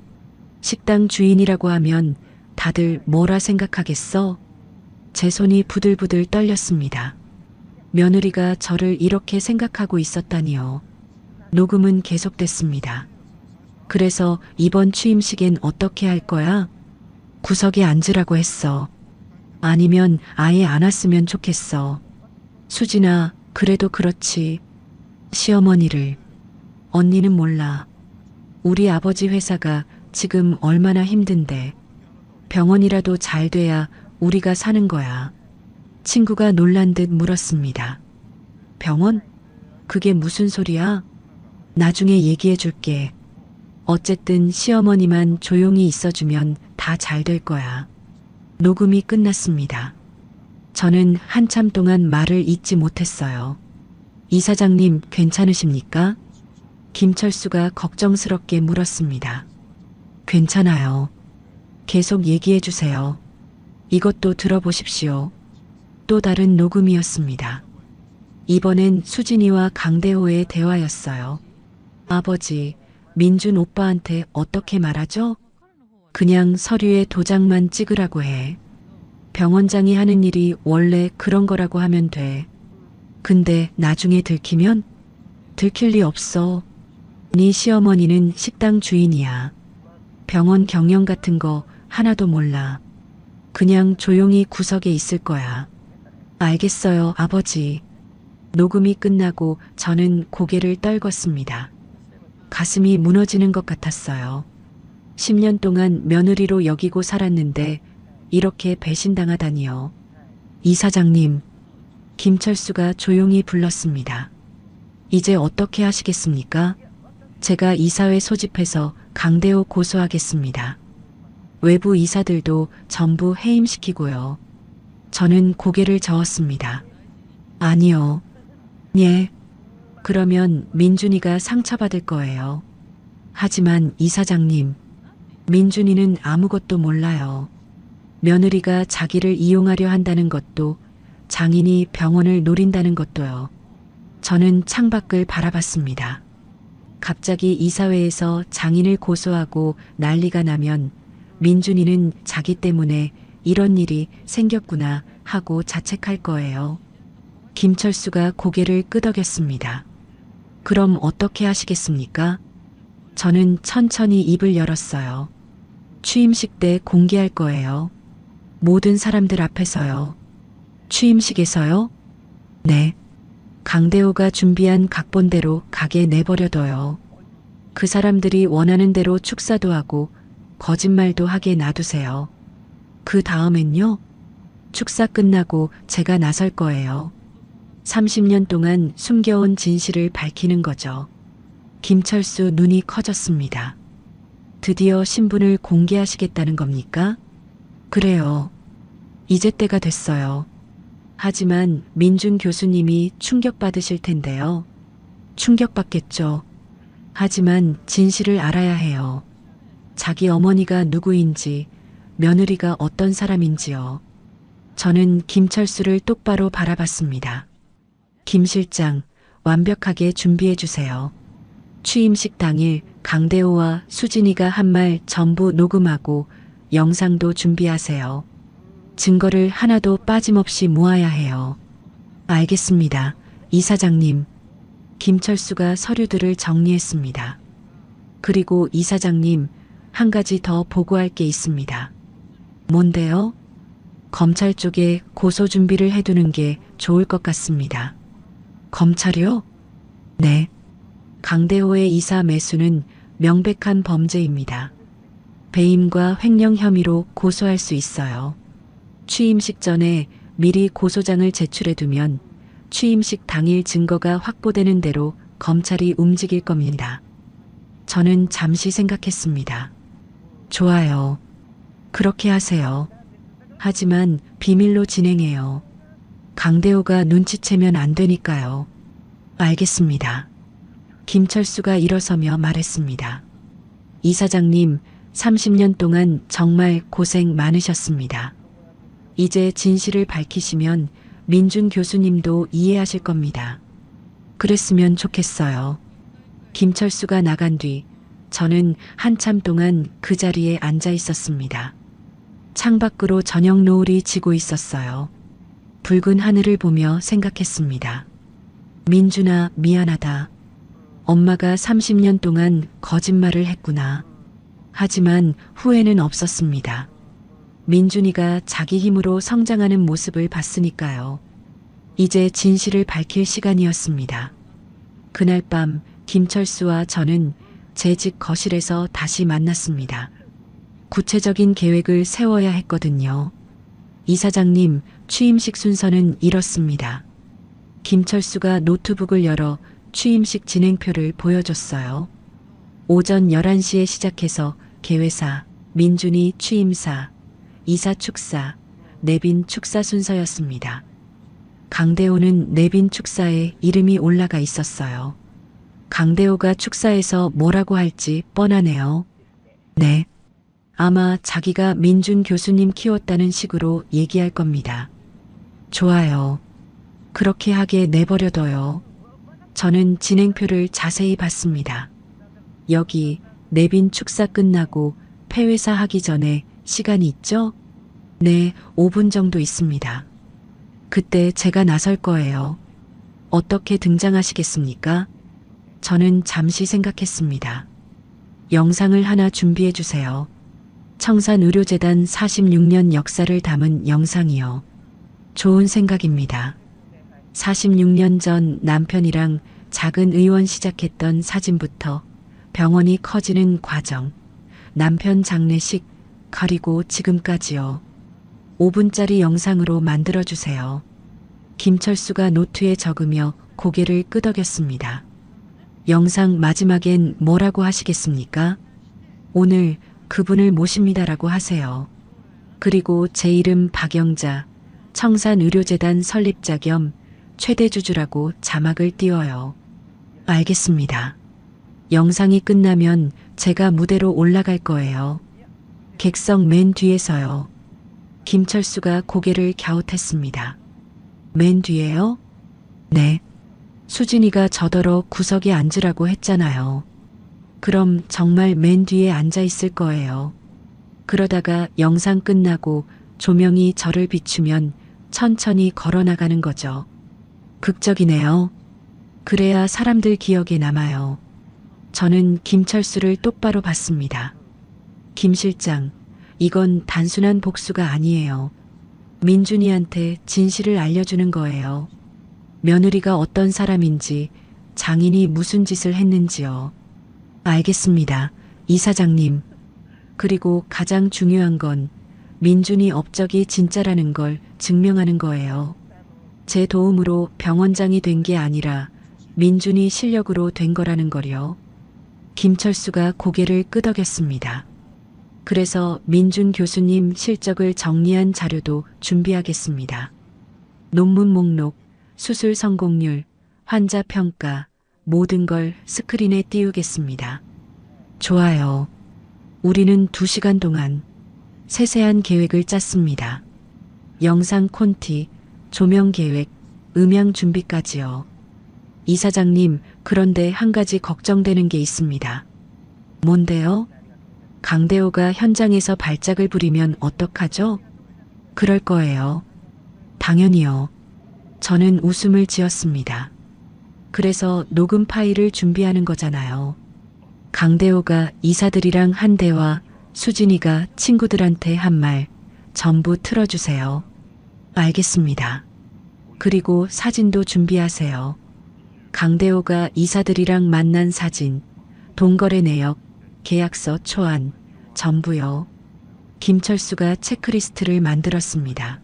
식당 주인이라고 하면 다들 뭐라 생각하겠어? 제 손이 부들부들 떨렸습니다. 며느리가 저를 이렇게 생각하고 있었다니요. 녹음은 계속됐습니다. 그래서 이번 취임식엔 어떻게 할 거야? 구석에 앉으라고 했어. 아니면 아예 안 왔으면 좋겠어. 수진아, 그래도 그렇지. 시어머니를. 언니는 몰라. 우리 아버지 회사가 지금 얼마나 힘든데. 병원이라도 잘 돼야 우리가 사는 거야. 친구가 놀란 듯 물었습니다. 병원? 그게 무슨 소리야? 나중에 얘기해 줄게. 어쨌든 시어머니만 조용히 있어주면 다 잘 될 거야. 녹음이 끝났습니다. 저는 한참 동안 말을 잇지 못했어요. 이사장님, 괜찮으십니까? 김철수가 걱정스럽게 물었습니다. 괜찮아요. 계속 얘기해 주세요. 이것도 들어보십시오. 또 다른 녹음이었습니다. 이번엔 수진이와 강대호의 대화였어요. 아버지, 민준 오빠한테 어떻게 말하죠? 그냥 서류에 도장만 찍으라고 해. 병원장이 하는 일이 원래 그런 거라고 하면 돼. 근데 나중에 들키면? 들킬 리 없어. 네 시어머니는 식당 주인이야. 병원 경영 같은 거 하나도 몰라. 그냥 조용히 구석에 있을 거야. 알겠어요, 아버지. 녹음이 끝나고 저는 고개를 떨궜습니다. 가슴이 무너지는 것 같았어요. 10년 동안 며느리로 여기고 살았는데 이렇게 배신당하다니요. 이사장님, 김철수가 조용히 불렀습니다. 이제 어떻게 하시겠습니까? 제가 이사회 소집해서 강대호 고소하겠습니다. 외부 이사들도 전부 해임시키고요. 저는 고개를 저었습니다. 아니요. 예. 그러면 민준이가 상처받을 거예요. 하지만 이사장님, 민준이는 아무것도 몰라요. 며느리가 자기를 이용하려 한다는 것도, 장인이 병원을 노린다는 것도요. 저는 창밖을 바라봤습니다. 갑자기 이사회에서 장인을 고소하고 난리가 나면 민준이는 자기 때문에 이런 일이 생겼구나 하고 자책할 거예요. 김철수가 고개를 끄덕였습니다. 그럼 어떻게 하시겠습니까? 저는 천천히 입을 열었어요. 취임식 때 공개할 거예요. 모든 사람들 앞에서요. 취임식에서요? 네. 강대호가 준비한 각본대로 가게 내버려둬요. 그 사람들이 원하는 대로 축사도 하고 거짓말도 하게 놔두세요. 그 다음엔요? 축사 끝나고 제가 나설 거예요. 30년 동안 숨겨온 진실을 밝히는 거죠. 김철수 눈이 커졌습니다. 드디어 신분을 공개하시겠다는 겁니까? 그래요. 이제 때가 됐어요. 하지만 민준 교수님이 충격받으실 텐데요. 충격받겠죠. 하지만 진실을 알아야 해요. 자기 어머니가 누구인지, 며느리가 어떤 사람인지요. 저는 김철수를 똑바로 바라봤습니다. 김 실장, 완벽하게 준비해 주세요. 취임식 당일 강대호와 수진이가 한 말 전부 녹음하고 영상도 준비하세요. 증거를 하나도 빠짐없이 모아야 해요. 알겠습니다. 이사장님. 김철수가 서류들을 정리했습니다. 그리고 이사장님, 한 가지 더 보고할 게 있습니다. 뭔데요? 검찰 쪽에 고소 준비를 해두는 게 좋을 것 같습니다. 검찰이요? 네. 강대호의 이사 매수는 명백한 범죄입니다. 배임과 횡령 혐의로 고소할 수 있어요. 취임식 전에 미리 고소장을 제출해두면 취임식 당일 증거가 확보되는 대로 검찰이 움직일 겁니다. 저는 잠시 생각했습니다. 좋아요. 그렇게 하세요. 하지만 비밀로 진행해요. 강대호가 눈치채면 안 되니까요. 알겠습니다. 김철수가 일어서며 말했습니다. 이사장님, 30년 동안 정말 고생 많으셨습니다. 이제 진실을 밝히시면 민준 교수님도 이해하실 겁니다. 그랬으면 좋겠어요. 김철수가 나간 뒤 저는 한참 동안 그 자리에 앉아 있었습니다. 창밖으로 저녁 노을이 지고 있었어요. 붉은 하늘을 보며 생각했습니다. 민준아, 미안하다. 엄마가 30년 동안 거짓말을 했구나. 하지만 후회는 없었습니다. 민준이가 자기 힘으로 성장하는 모습을 봤으니까요. 이제 진실을 밝힐 시간이었습니다. 그날 밤 김철수와 저는 제 집 거실에서 다시 만났습니다. 구체적인 계획을 세워야 했거든요. 이사장님, 취임식 순서는 이렇습니다. 김철수가 노트북을 열어 취임식 진행표를 보여줬어요. 오전 11시에 시작해서 개회사, 민준이 취임사, 이사 축사, 내빈 축사 순서였습니다. 강대호는 내빈 축사에 이름이 올라가 있었어요. 강대호가 축사에서 뭐라고 할지 뻔하네요. 네. 아마 자기가 민준 교수님 키웠다는 식으로 얘기할 겁니다. 좋아요. 그렇게 하게 내버려둬요. 저는 진행표를 자세히 봤습니다. 여기 내빈 축사 끝나고 폐회사 하기 전에 시간이 있죠? 네, 5분 정도 있습니다. 그때 제가 나설 거예요. 어떻게 등장하시겠습니까? 저는 잠시 생각했습니다. 영상을 하나 준비해 주세요. 청산의료재단 46년 역사를 담은 영상이요. 좋은 생각입니다. 46년 전 남편이랑 작은 의원 시작했던 사진부터 병원이 커지는 과정, 남편 장례식, 그리고 지금까지요. 5분짜리 영상으로 만들어주세요. 김철수가 노트에 적으며 고개를 끄덕였습니다. 영상 마지막엔 뭐라고 하시겠습니까? 오늘 그분을 모십니다라고 하세요. 그리고 제 이름 박영자, 청산의료재단 설립자 겸 최대주주라고 자막을 띄워요. 알겠습니다. 영상이 끝나면 제가 무대로 올라갈 거예요. 객석 맨 뒤에서요. 김철수가 고개를 갸웃했습니다. 맨 뒤에요? 네. 수진이가 저더러 구석에 앉으라고 했잖아요. 그럼 정말 맨 뒤에 앉아 있을 거예요. 그러다가 영상 끝나고 조명이 저를 비추면 천천히 걸어 나가는 거죠. 극적이네요. 그래야 사람들 기억에 남아요. 저는 김철수를 똑바로 봤습니다. 김 실장, 이건 단순한 복수가 아니에요. 민준이한테 진실을 알려주는 거예요. 며느리가 어떤 사람인지, 장인이 무슨 짓을 했는지요. 알겠습니다. 이사장님. 그리고 가장 중요한 건 민준이 업적이 진짜라는 걸 증명하는 거예요. 제 도움으로 병원장이 된 게 아니라 민준이 실력으로 된 거라는 걸요. 김철수가 고개를 끄덕였습니다. 그래서 민준 교수님 실적을 정리한 자료도 준비하겠습니다. 논문 목록, 수술 성공률, 환자 평가, 모든 걸 스크린에 띄우겠습니다. 좋아요. 우리는 2시간 동안 세세한 계획을 짰습니다. 영상 콘티, 조명 계획, 음향 준비까지요. 이사장님, 그런데 한 가지 걱정되는 게 있습니다. 뭔데요? 강대호가 현장에서 발작을 부리면 어떡하죠? 그럴 거예요. 당연히요. 저는 웃음을 지었습니다. 그래서 녹음 파일을 준비하는 거잖아요. 강대호가 이사들이랑 한 대화, 수진이가 친구들한테 한 말 전부 틀어주세요. 알겠습니다. 그리고 사진도 준비하세요. 강대호가 이사들이랑 만난 사진, 동거래 내역, 계약서 초안, 전부요. 김철수가 체크리스트를 만들었습니다.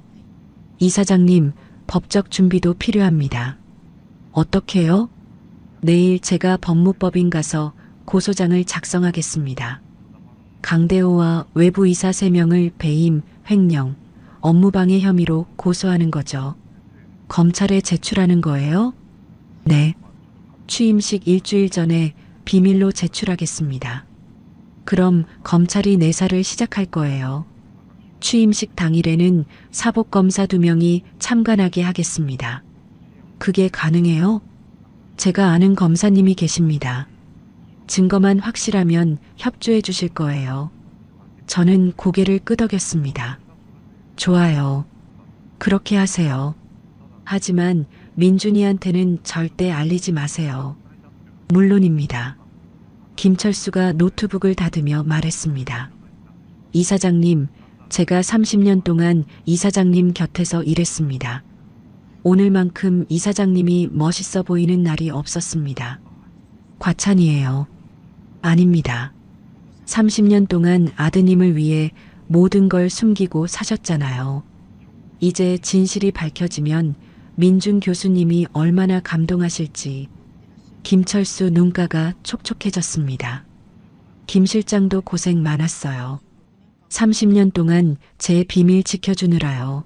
이사장님, 법적 준비도 필요합니다. 어떻게요? 내일 제가 법무법인 가서 고소장을 작성하겠습니다. 강대호와 외부 이사 3명을 배임, 횡령, 업무방해 혐의로 고소하는 거죠. 검찰에 제출하는 거예요? 네. 취임식 일주일 전에 비밀로 제출하겠습니다. 그럼 검찰이 내사를 시작할 거예요. 취임식 당일에는 사복검사 2명이 참관하게 하겠습니다. 그게 가능해요? 제가 아는 검사님이 계십니다. 증거만 확실하면 협조해 주실 거예요. 저는 고개를 끄덕였습니다. 좋아요. 그렇게 하세요. 하지만 민준이한테는 절대 알리지 마세요. 물론입니다. 김철수가 노트북을 닫으며 말했습니다. 이사장님, 제가 30년 동안 이사장님 곁에서 일했습니다. 오늘만큼 이사장님이 멋있어 보이는 날이 없었습니다. 과찬이에요. 아닙니다. 30년 동안 아드님을 위해 모든 걸 숨기고 사셨잖아요. 이제 진실이 밝혀지면 민준 교수님이 얼마나 감동하실지. 김철수 눈가가 촉촉해졌습니다. 김 실장도 고생 많았어요. 30년 동안 제 비밀 지켜주느라요.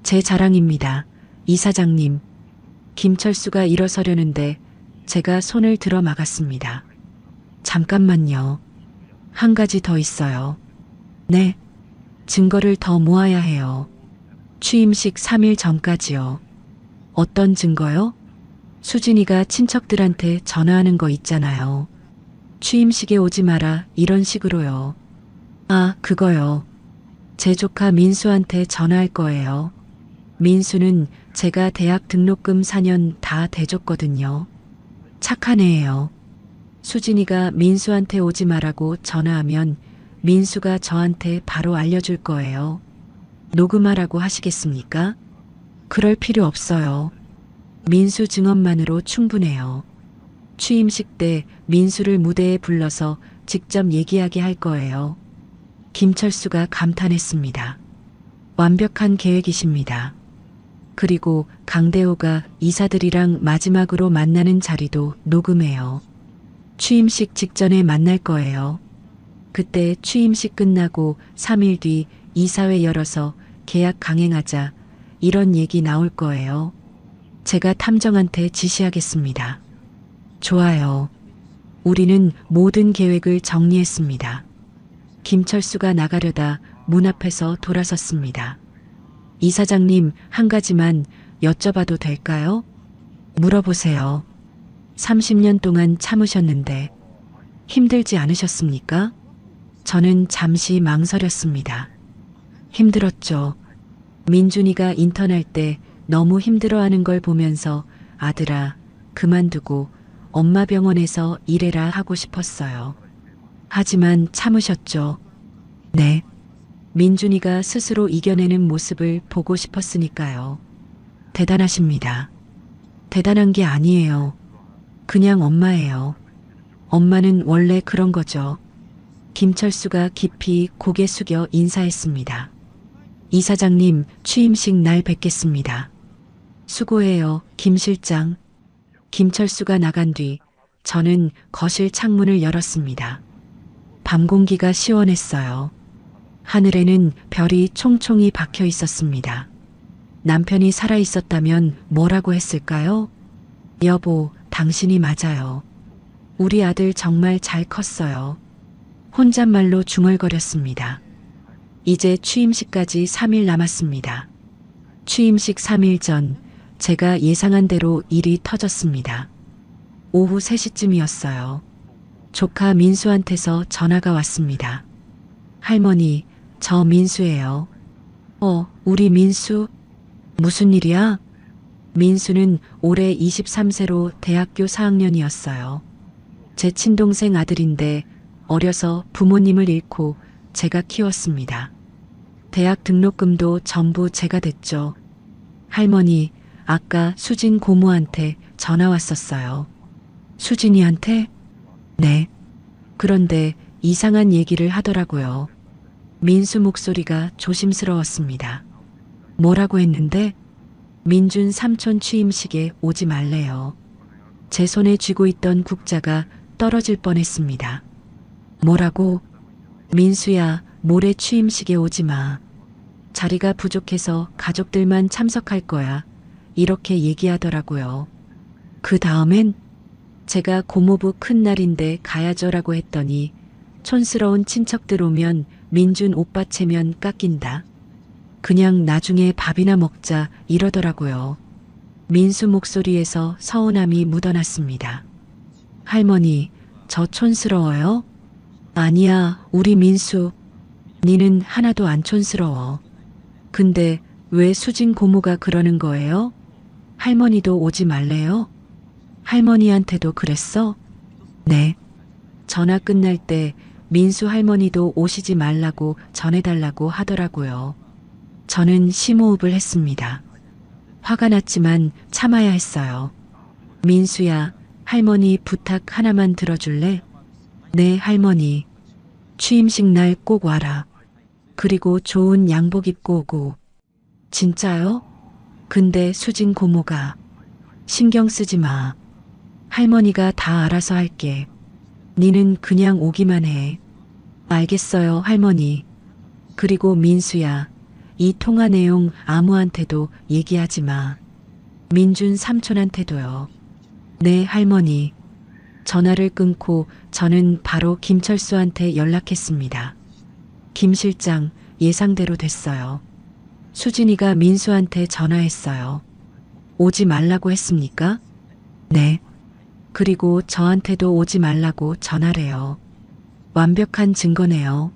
제 자랑입니다. 이사장님. 김철수가 일어서려는데 제가 손을 들어 막았습니다. 잠깐만요. 한 가지 더 있어요. 네. 증거를 더 모아야 해요. 취임식 3일 전까지요. 어떤 증거요? 수진이가 친척들한테 전화하는 거 있잖아요. 취임식에 오지 마라 이런 식으로요. 아, 그거요. 제 조카 민수한테 전화할 거예요. 민수는 제가 대학 등록금 4년 다 대줬거든요. 착한 애예요. 수진이가 민수한테 오지 말라고 전화하면 민수가 저한테 바로 알려줄 거예요. 녹음하라고 하시겠습니까? 그럴 필요 없어요. 민수 증언만으로 충분해요. 취임식 때 민수를 무대에 불러서 직접 얘기하게 할 거예요. 김철수가 감탄했습니다. 완벽한 계획이십니다. 그리고 강대호가 이사들이랑 마지막으로 만나는 자리도 녹음해요. 취임식 직전에 만날 거예요. 그때 취임식 끝나고 3일 뒤 이사회 열어서 계약 강행하자 이런 얘기 나올 거예요. 제가 탐정한테 지시하겠습니다. 좋아요. 우리는 모든 계획을 정리했습니다. 김철수가 나가려다 문 앞에서 돌아섰습니다. 이사장님, 한 가지만 여쭤봐도 될까요? 물어보세요. 30년 동안 참으셨는데 힘들지 않으셨습니까? 저는 잠시 망설였습니다. 힘들었죠. 민준이가 인턴할 때 너무 힘들어하는 걸 보면서 아들아, 그만두고 엄마 병원에서 일해라 하고 싶었어요. 하지만 참으셨죠. 네. 민준이가 스스로 이겨내는 모습을 보고 싶었으니까요. 대단하십니다. 대단한 게 아니에요. 그냥 엄마예요. 엄마는 원래 그런 거죠. 김철수가 깊이 고개 숙여 인사했습니다. 이사장님, 취임식 날 뵙겠습니다. 수고해요, 김 실장. 김철수가 나간 뒤 저는 거실 창문을 열었습니다. 밤 공기가 시원했어요. 하늘에는 별이 총총히 박혀 있었습니다. 남편이 살아 있었다면 뭐라고 했을까요? 여보, 당신이 맞아요. 우리 아들 정말 잘 컸어요. 혼잣말로 중얼거렸습니다. 이제 취임식까지 3일 남았습니다. 취임식 3일 전 제가 예상한 대로 일이 터졌습니다. 오후 3시쯤이었어요. 조카 민수한테서 전화가 왔습니다. 할머니, 저 민수예요. 우리 민수? 무슨 일이야? 민수는 올해 23세로 대학교 4학년이었어요. 제 친동생 아들인데 어려서 부모님을 잃고 제가 키웠습니다. 대학 등록금도 전부 제가 댔죠. 할머니, 아까 수진 고모한테 전화 왔었어요. 수진이한테? 네. 그런데 이상한 얘기를 하더라고요. 민수 목소리가 조심스러웠습니다. 뭐라고 했는데? 민준 삼촌 취임식에 오지 말래요. 제 손에 쥐고 있던 국자가 떨어질 뻔했습니다. 뭐라고? 민수야, 모레 취임식에 오지 마. 자리가 부족해서 가족들만 참석할 거야. 이렇게 얘기하더라고요. 그 다음엔 제가 고모부 큰날인데 가야죠라고 했더니 촌스러운 친척들 오면 민준 오빠 체면 깎인다. 그냥 나중에 밥이나 먹자 이러더라고요. 민수 목소리에서 서운함이 묻어났습니다. 할머니, 저 촌스러워요? 아니야, 우리 민수. 니는 하나도 안 촌스러워. 근데 왜 수진 고모가 그러는 거예요? 할머니도 오지 말래요? 할머니한테도 그랬어? 네. 전화 끝날 때 민수 할머니도 오시지 말라고 전해달라고 하더라고요. 저는 심호흡을 했습니다. 화가 났지만 참아야 했어요. 민수야, 할머니 부탁 하나만 들어줄래? 네, 할머니. 취임식 날 꼭 와라. 그리고 좋은 양복 입고 오고. 진짜요? 근데 수진 고모가. 신경 쓰지 마. 할머니가 다 알아서 할게. 니는 그냥 오기만 해. 알겠어요, 할머니. 그리고 민수야, 이 통화 내용 아무한테도 얘기하지 마. 민준 삼촌한테도요. 네, 할머니. 전화를 끊고 저는 바로 김철수한테 연락했습니다. 김 실장, 예상대로 됐어요. 수진이가 민수한테 전화했어요. 오지 말라고 했습니까? 네. 그리고 저한테도 오지 말라고 전화래요. 완벽한 증거네요.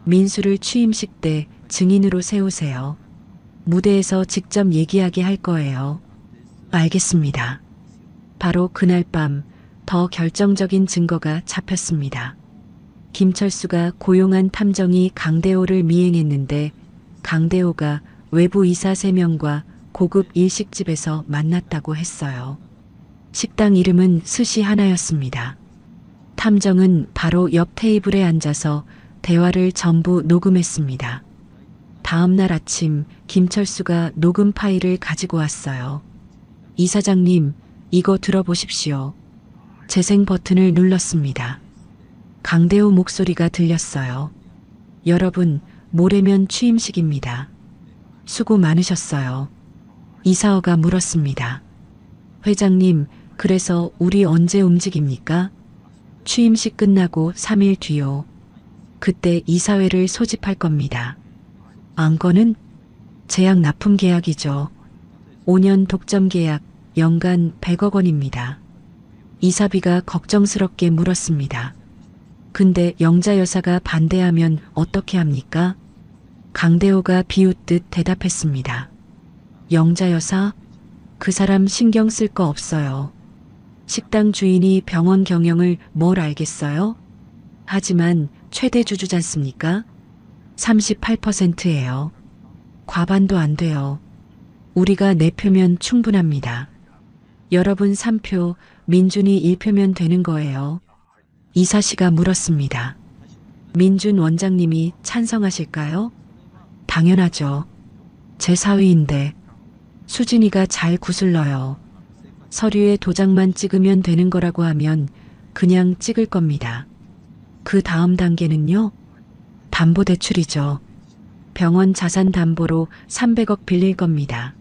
민수를 취임식 때 증인으로 세우세요. 무대에서 직접 얘기하게 할 거예요. 알겠습니다. 바로 그날 밤 더 결정적인 증거가 잡혔습니다. 김철수가 고용한 탐정이 강대호를 미행했는데 강대호가 외부 이사 3명과 고급 일식집에서 만났다고 했어요. 식당 이름은 스시 하나였습니다. 탐정은 바로 옆 테이블에 앉아서 대화를 전부 녹음했습니다. 다음 날 아침 김철수가 녹음 파일을 가지고 왔어요. 이사장님, 이거 들어보십시오. 재생 버튼을 눌렀습니다. 강대호 목소리가 들렸어요. 여러분, 모레면 취임식입니다. 수고 많으셨어요. 이사어가 물었습니다. 회장님, 그래서 우리 언제 움직입니까? 취임식 끝나고 3일 뒤요. 그때 이사회를 소집할 겁니다. 안건은 제약 납품 계약이죠. 5년 독점 계약, 연간 100억 원입니다. 이사비가 걱정스럽게 물었습니다. 근데 영자 여사가 반대하면 어떻게 합니까? 강대호가 비웃듯 대답했습니다. 영자 여사? 그 사람 신경 쓸 거 없어요. 식당 주인이 병원 경영을 뭘 알겠어요? 하지만 최대 주주잖습니까? 38%예요. 과반도 안 돼요. 우리가 4표면 충분합니다. 여러분 3표, 민준이 1표면 되는 거예요. 이사 씨가 물었습니다. 민준 원장님이 찬성하실까요? 당연하죠. 제 사위인데. 수진이가 잘 구슬러요. 서류에 도장만 찍으면 되는 거라고 하면 그냥 찍을 겁니다. 그 다음 단계는요? 담보대출이죠. 병원 자산 담보로 300억 빌릴 겁니다.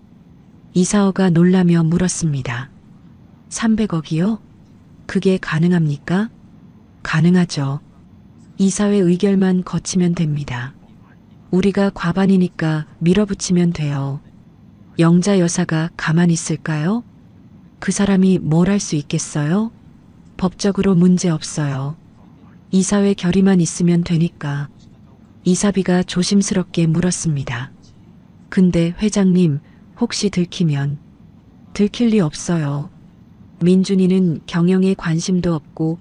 이사어가 놀라며 물었습니다. 300억이요? 그게 가능합니까? 가능하죠. 이사회 의결만 거치면 됩니다. 우리가 과반이니까 밀어붙이면 돼요. 영자 여사가 가만히 있을까요? 그 사람이 뭘 할 수 있겠어요? 법적으로 문제 없어요. 이사회 결의만 있으면 되니까. 이사비가 조심스럽게 물었습니다. 근데 회장님, 혹시 들키면? 들킬 리 없어요. 민준이는 경영에 관심도 없고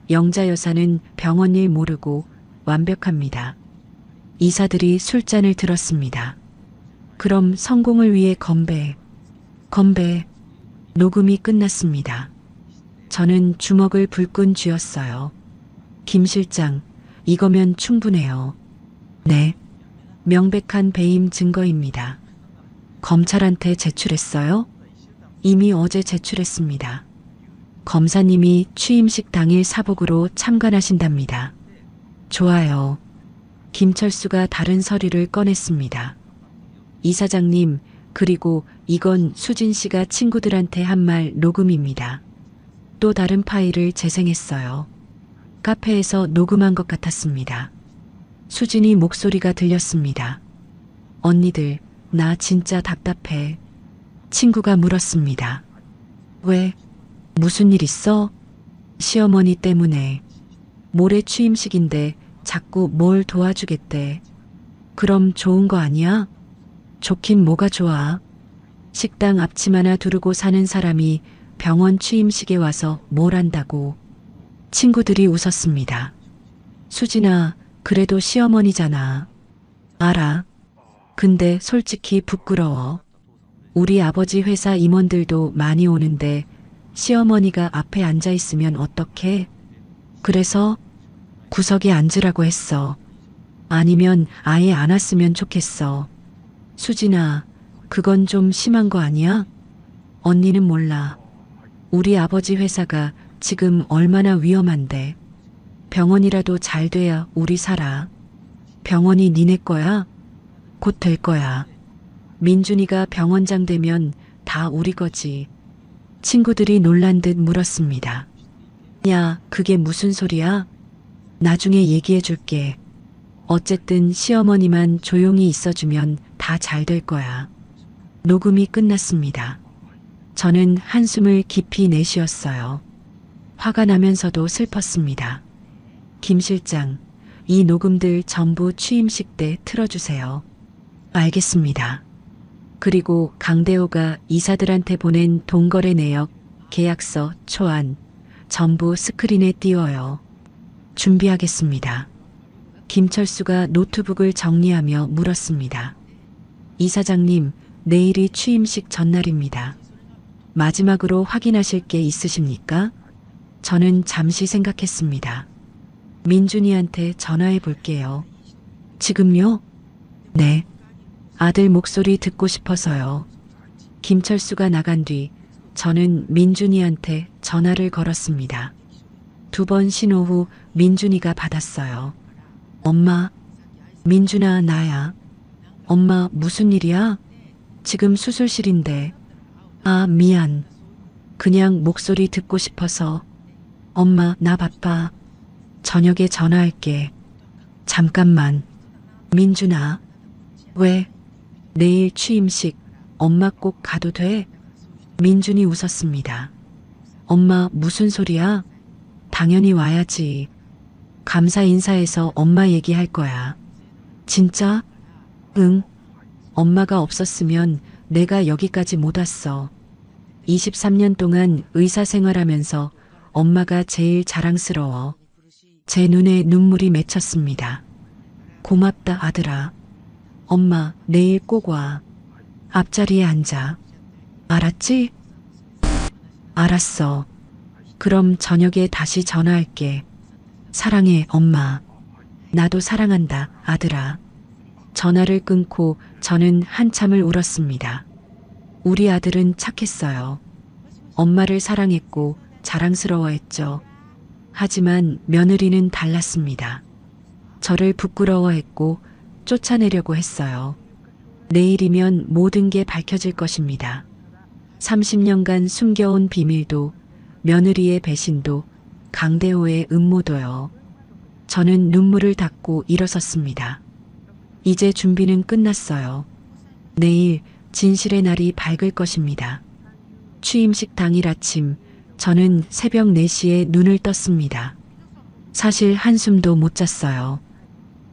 영자 여사는 병원 일 모르고 완벽합니다. 이사들이 술잔을 들었습니다. 그럼 성공을 위해 건배. 건배. 녹음이 끝났습니다. 저는 주먹을 불끈 쥐었어요. 김 실장, 이거면 충분해요. 네. 명백한 배임 증거입니다. 검찰한테 제출했어요? 이미 어제 제출했습니다. 검사님이 취임식 당일 사복으로 참관하신답니다. 좋아요. 김철수가 다른 서류를 꺼냈습니다. 이사장님, 그리고 이건 수진 씨가 친구들한테 한 말 녹음입니다. 또 다른 파일을 재생했어요. 카페에서 녹음한 것 같았습니다. 수진이 목소리가 들렸습니다. 언니들, 나 진짜 답답해. 친구가 물었습니다. 왜? 무슨 일 있어? 시어머니 때문에. 모레 취임식인데 자꾸 뭘 도와주겠대. 그럼 좋은 거 아니야? 좋긴 뭐가 좋아. 식당 앞침 하나 두르고 사는 사람이 병원 취임식에 와서 뭘 한다고. 친구들이 웃었습니다. 수진아, 그래도 시어머니잖아. 알아. 근데 솔직히 부끄러워. 우리 아버지 회사 임원들도 많이 오는데 시어머니가 앞에 앉아 있으면 어떡해? 그래서 구석에 앉으라고 했어. 아니면 아예 안 왔으면 좋겠어. 수진아, 그건 좀 심한 거 아니야? 언니는 몰라. 우리 아버지 회사가 지금 얼마나 위험한데. 병원이라도 잘 돼야 우리 살아. 병원이 니네 거야? 곧 될 거야. 민준이가 병원장 되면 다 우리 거지. 친구들이 놀란 듯 물었습니다. 야, 그게 무슨 소리야? 나중에 얘기해 줄게. 어쨌든 시어머니만 조용히 있어주면 다 잘 될 거야. 녹음이 끝났습니다. 저는 한숨을 깊이 내쉬었어요. 화가 나면서도 슬펐습니다. 김 실장, 이 녹음들 전부 취임식 때 틀어주세요. 알겠습니다. 그리고 강대호가 이사들한테 보낸 동거래 내역, 계약서, 초안, 전부 스크린에 띄워요. 준비하겠습니다. 김철수가 노트북을 정리하며 물었습니다. 이사장님, 내일이 취임식 전날입니다. 마지막으로 확인하실 게 있으십니까? 저는 잠시 생각했습니다. 민준이한테 전화해 볼게요. 지금요? 네. 아들 목소리 듣고 싶어서요. 김철수가 나간 뒤 저는 민준이한테 전화를 걸었습니다. 2번 신호 후 민준이가 받았어요. 엄마, 민준아, 나야. 엄마, 무슨 일이야? 지금 수술실인데. 아, 미안. 그냥 목소리 듣고 싶어서. 엄마, 나 바빠. 저녁에 전화할게. 잠깐만. 민준아. 왜? 내일 취임식 엄마 꼭 가도 돼? 민준이 웃었습니다. 엄마, 무슨 소리야? 당연히 와야지. 감사 인사에서 엄마 얘기할 거야. 진짜? 응. 엄마가 없었으면 내가 여기까지 못 왔어. 23년 동안 의사 생활하면서 엄마가 제일 자랑스러워. 제 눈에 눈물이 맺혔습니다. 고맙다, 아들아. 엄마, 내일 꼭 와. 앞자리에 앉아. 알았지? 알았어. 그럼 저녁에 다시 전화할게. 사랑해, 엄마. 나도 사랑한다, 아들아. 전화를 끊고 저는 한참을 울었습니다. 우리 아들은 착했어요. 엄마를 사랑했고 자랑스러워했죠. 하지만 며느리는 달랐습니다. 저를 부끄러워했고 쫓아내려고 했어요. 내일이면 모든 게 밝혀질 것입니다. 30년간 숨겨온 비밀도, 며느리의 배신도, 강대호의 음모도요. 저는 눈물을 닦고 일어섰습니다. 이제 준비는 끝났어요. 내일 진실의 날이 밝을 것입니다. 취임식 당일 아침, 저는 새벽 4시에 눈을 떴습니다. 사실 한숨도 못 잤어요.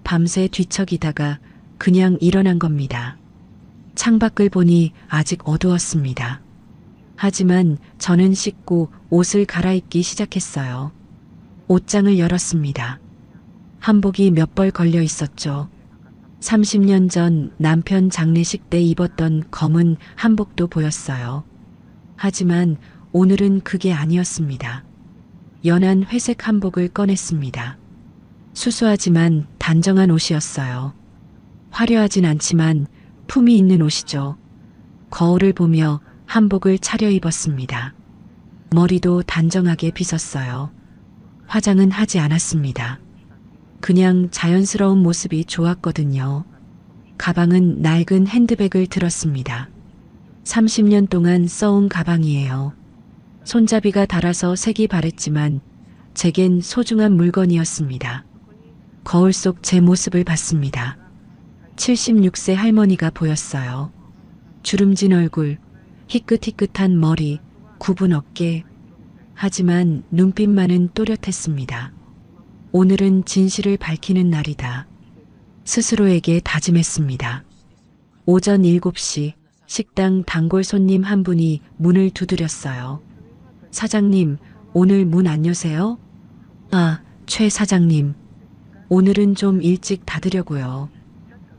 밤새 뒤척이다가 그냥 일어난 겁니다. 창밖을 보니 아직 어두웠습니다. 하지만 저는 씻고 옷을 갈아입기 시작했어요. 옷장을 열었습니다. 한복이 몇 벌 걸려 있었죠. 30년 전 남편 장례식 때 입었던 검은 한복도 보였어요. 하지만 오늘은 그게 아니었습니다. 연한 회색 한복을 꺼냈습니다. 수수하지만 단정한 옷이었어요. 화려하진 않지만 품이 있는 옷이죠. 거울을 보며 한복을 차려입었습니다. 머리도 단정하게 빗었어요. 화장은 하지 않았습니다. 그냥 자연스러운 모습이 좋았거든요. 가방은 낡은 핸드백을 들었습니다. 30년 동안 써온 가방이에요. 손잡이가 닳아서 색이 바랬지만 제겐 소중한 물건이었습니다. 거울 속 제 모습을 봤습니다. 76세 할머니가 보였어요. 주름진 얼굴, 희끗희끗한 머리, 굽은 어깨. 하지만 눈빛만은 또렷했습니다. 오늘은 진실을 밝히는 날이다. 스스로에게 다짐했습니다. 오전 7시 식당 단골 손님 한 분이 문을 두드렸어요. 사장님, 오늘 문 안 여세요? 아, 최 사장님. 오늘은 좀 일찍 닫으려고요.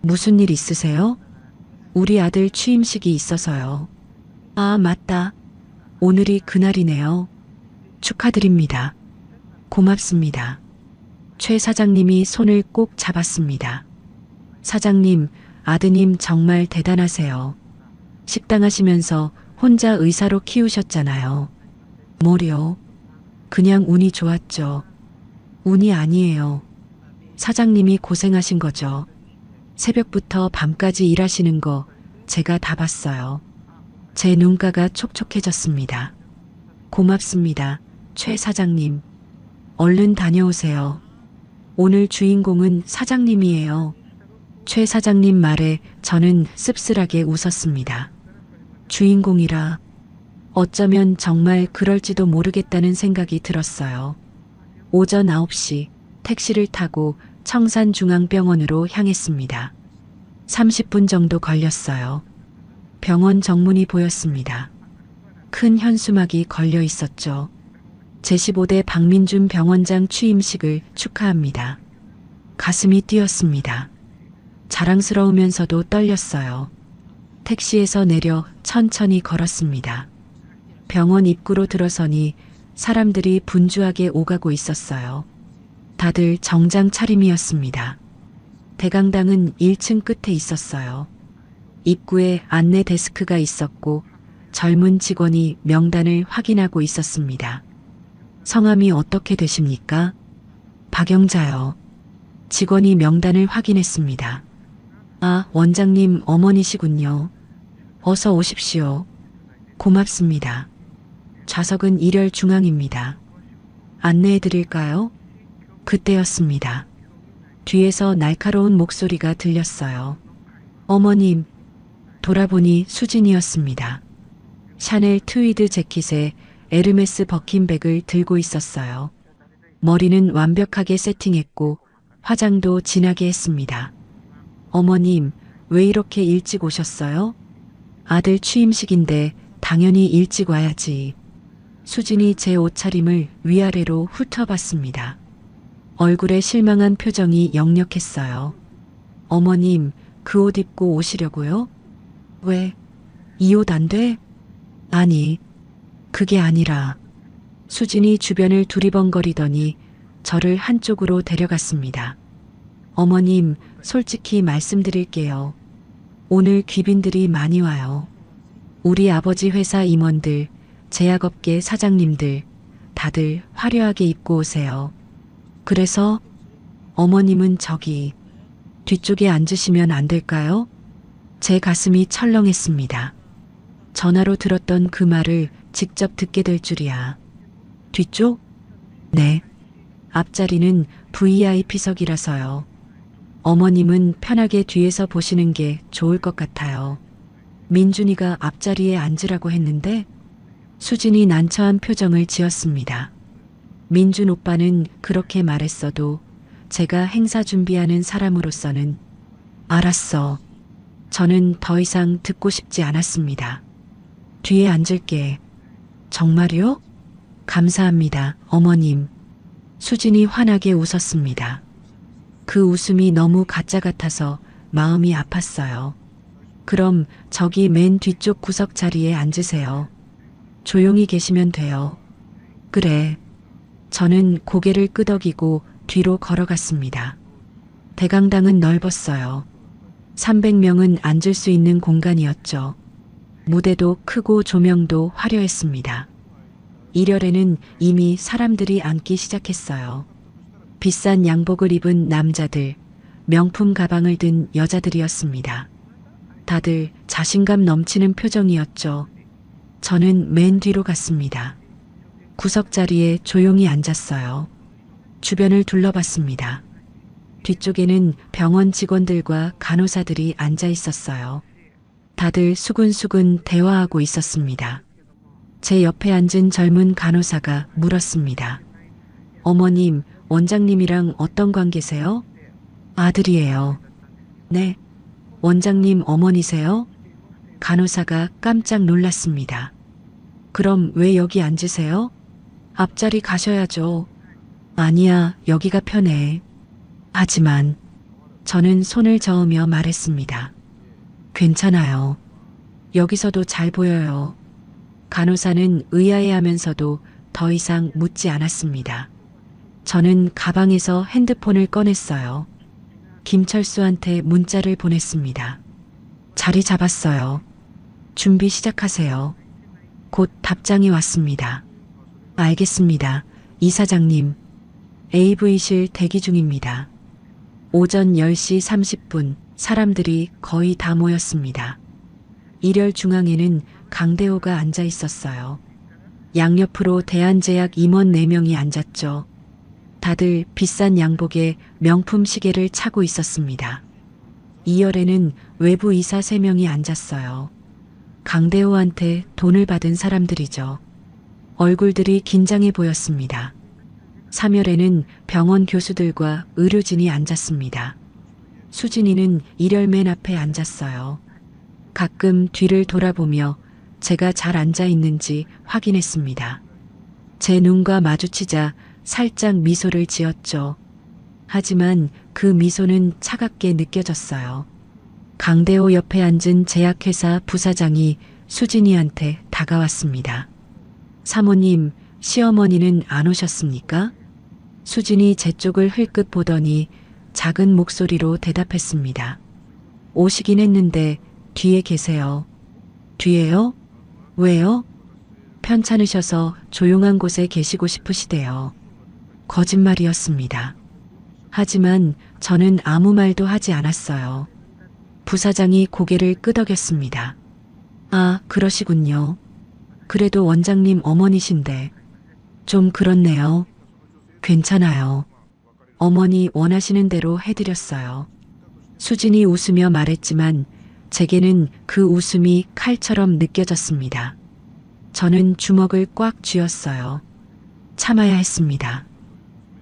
무슨 일 있으세요? 우리 아들 취임식이 있어서요. 아, 맞다. 오늘이 그날이네요. 축하드립니다. 고맙습니다. 최 사장님이 손을 꼭 잡았습니다. 사장님, 아드님 정말 대단하세요. 식당 하시면서 혼자 의사로 키우셨잖아요. 뭐요? 그냥 운이 좋았죠. 운이 아니에요. 사장님이 고생하신 거죠. 새벽부터 밤까지 일하시는 거 제가 다 봤어요. 제 눈가가 촉촉해졌습니다. 고맙습니다, 최 사장님. 얼른 다녀오세요. 오늘 주인공은 사장님이에요. 최 사장님 말에 저는 씁쓸하게 웃었습니다. 주인공이라 어쩌면 정말 그럴지도 모르겠다는 생각이 들었어요. 오전 9시 택시를 타고 청산중앙병원으로 향했습니다. 30분 정도 걸렸어요. 병원 정문이 보였습니다. 큰 현수막이 걸려 있었죠. 제15대 박민준 병원장 취임식을 축하합니다. 가슴이 뛰었습니다. 자랑스러우면서도 떨렸어요. 택시에서 내려 천천히 걸었습니다. 병원 입구로 들어서니 사람들이 분주하게 오가고 있었어요. 다들 정장 차림이었습니다. 대강당은 1층 끝에 있었어요. 입구에 안내 데스크가 있었고 젊은 직원이 명단을 확인하고 있었습니다. 성함이 어떻게 되십니까? 박영자요. 직원이 명단을 확인했습니다. 아, 원장님 어머니시군요. 어서 오십시오. 고맙습니다. 좌석은 1열 중앙입니다. 안내해 드릴까요? 그때였습니다. 뒤에서 날카로운 목소리가 들렸어요. 어머님. 돌아보니 수진이었습니다. 샤넬 트위드 재킷에 에르메스 버킨백을 들고 있었어요. 머리는 완벽하게 세팅했고 화장도 진하게 했습니다. 어머님, 왜 이렇게 일찍 오셨어요? 아들 취임식인데 당연히 일찍 와야지. 수진이 제 옷차림을 위아래로 훑어봤습니다. 얼굴에 실망한 표정이 역력했어요. 어머님, 그 옷 입고 오시려고요? 왜? 이 옷 안 돼? 아니, 그게 아니라. 수진이 주변을 두리번거리더니 저를 한쪽으로 데려갔습니다. 어머님, 솔직히 말씀드릴게요. 오늘 귀빈들이 많이 와요. 우리 아버지 회사 임원들, 제약업계 사장님들, 다들 화려하게 입고 오세요. 그래서 어머님은 저기 뒤쪽에 앉으시면 안 될까요? 제 가슴이 철렁했습니다. 전화로 들었던 그 말을 직접 듣게 될 줄이야. 뒤쪽? 네. 앞자리는 VIP석이라서요. 어머님은 편하게 뒤에서 보시는 게 좋을 것 같아요. 민준이가 앞자리에 앉으라고 했는데 수진이 난처한 표정을 지었습니다. 민준 오빠는 그렇게 말했어도 제가 행사 준비하는 사람으로서는 알았어. 저는 더 이상 듣고 싶지 않았습니다. 뒤에 앉을게. 정말요? 감사합니다, 어머님. 수진이 환하게 웃었습니다. 그 웃음이 너무 가짜 같아서 마음이 아팠어요. 그럼 저기 맨 뒤쪽 구석 자리에 앉으세요. 조용히 계시면 돼요. 그래. 저는 고개를 끄덕이고 뒤로 걸어갔습니다. 대강당은 넓었어요. 300명은 앉을 수 있는 공간이었죠. 무대도 크고 조명도 화려했습니다. 1열에는 이미 사람들이 앉기 시작했어요. 비싼 양복을 입은 남자들, 명품 가방을 든 여자들이었습니다. 다들 자신감 넘치는 표정이었죠. 저는 맨 뒤로 갔습니다. 구석 자리에 조용히 앉았어요. 주변을 둘러봤습니다. 뒤쪽에는 병원 직원들과 간호사들이 앉아 있었어요. 다들 수근수근 대화하고 있었습니다. 제 옆에 앉은 젊은 간호사가 물었습니다. 어머님, 원장님이랑 어떤 관계세요? 아들이에요. 네. 원장님 어머니세요? 간호사가 깜짝 놀랐습니다. 그럼 왜 여기 앉으세요? 앞자리 가셔야죠. 아니야, 여기가 편해. 하지만 저는 손을 저으며 말했습니다. 괜찮아요. 여기서도 잘 보여요. 간호사는 의아해하면서도 더 이상 묻지 않았습니다. 저는 가방에서 핸드폰을 꺼냈어요. 김철수한테 문자를 보냈습니다. 자리 잡았어요. 준비 시작하세요. 곧 답장이 왔습니다. 알겠습니다. 이사장님. AV실 대기 중입니다. 오전 10시 30분 사람들이 거의 다 모였습니다. 1열 중앙에는 강대호가 앉아 있었어요. 양옆으로 대한제약 임원 4명이 앉았죠. 다들 비싼 양복에 명품 시계를 차고 있었습니다. 2열에는 외부 이사 3명이 앉았어요. 강대호한테 돈을 받은 사람들이죠. 얼굴들이 긴장해 보였습니다. 3열에는 병원 교수들과 의료진이 앉았습니다. 수진이는 1열 맨 앞에 앉았어요. 가끔 뒤를 돌아보며 제가 잘 앉아 있는지 확인했습니다. 제 눈과 마주치자 살짝 미소를 지었죠. 하지만 그 미소는 차갑게 느껴졌어요. 강대호 옆에 앉은 제약회사 부사장이 수진이한테 다가왔습니다. 사모님, 시어머니는 안 오셨습니까? 수진이 제 쪽을 흘끗 보더니 작은 목소리로 대답했습니다. 오시긴 했는데 뒤에 계세요. 뒤에요? 왜요? 편찮으셔서 조용한 곳에 계시고 싶으시대요. 거짓말이었습니다. 하지만 저는 아무 말도 하지 않았어요. 부사장이 고개를 끄덕였습니다. 아, 그러시군요. 그래도 원장님 어머니신데. 좀 그렇네요. 괜찮아요. 어머니 원하시는 대로 해드렸어요. 수진이 웃으며 말했지만 제게는 그 웃음이 칼처럼 느껴졌습니다. 저는 주먹을 꽉 쥐었어요. 참아야 했습니다.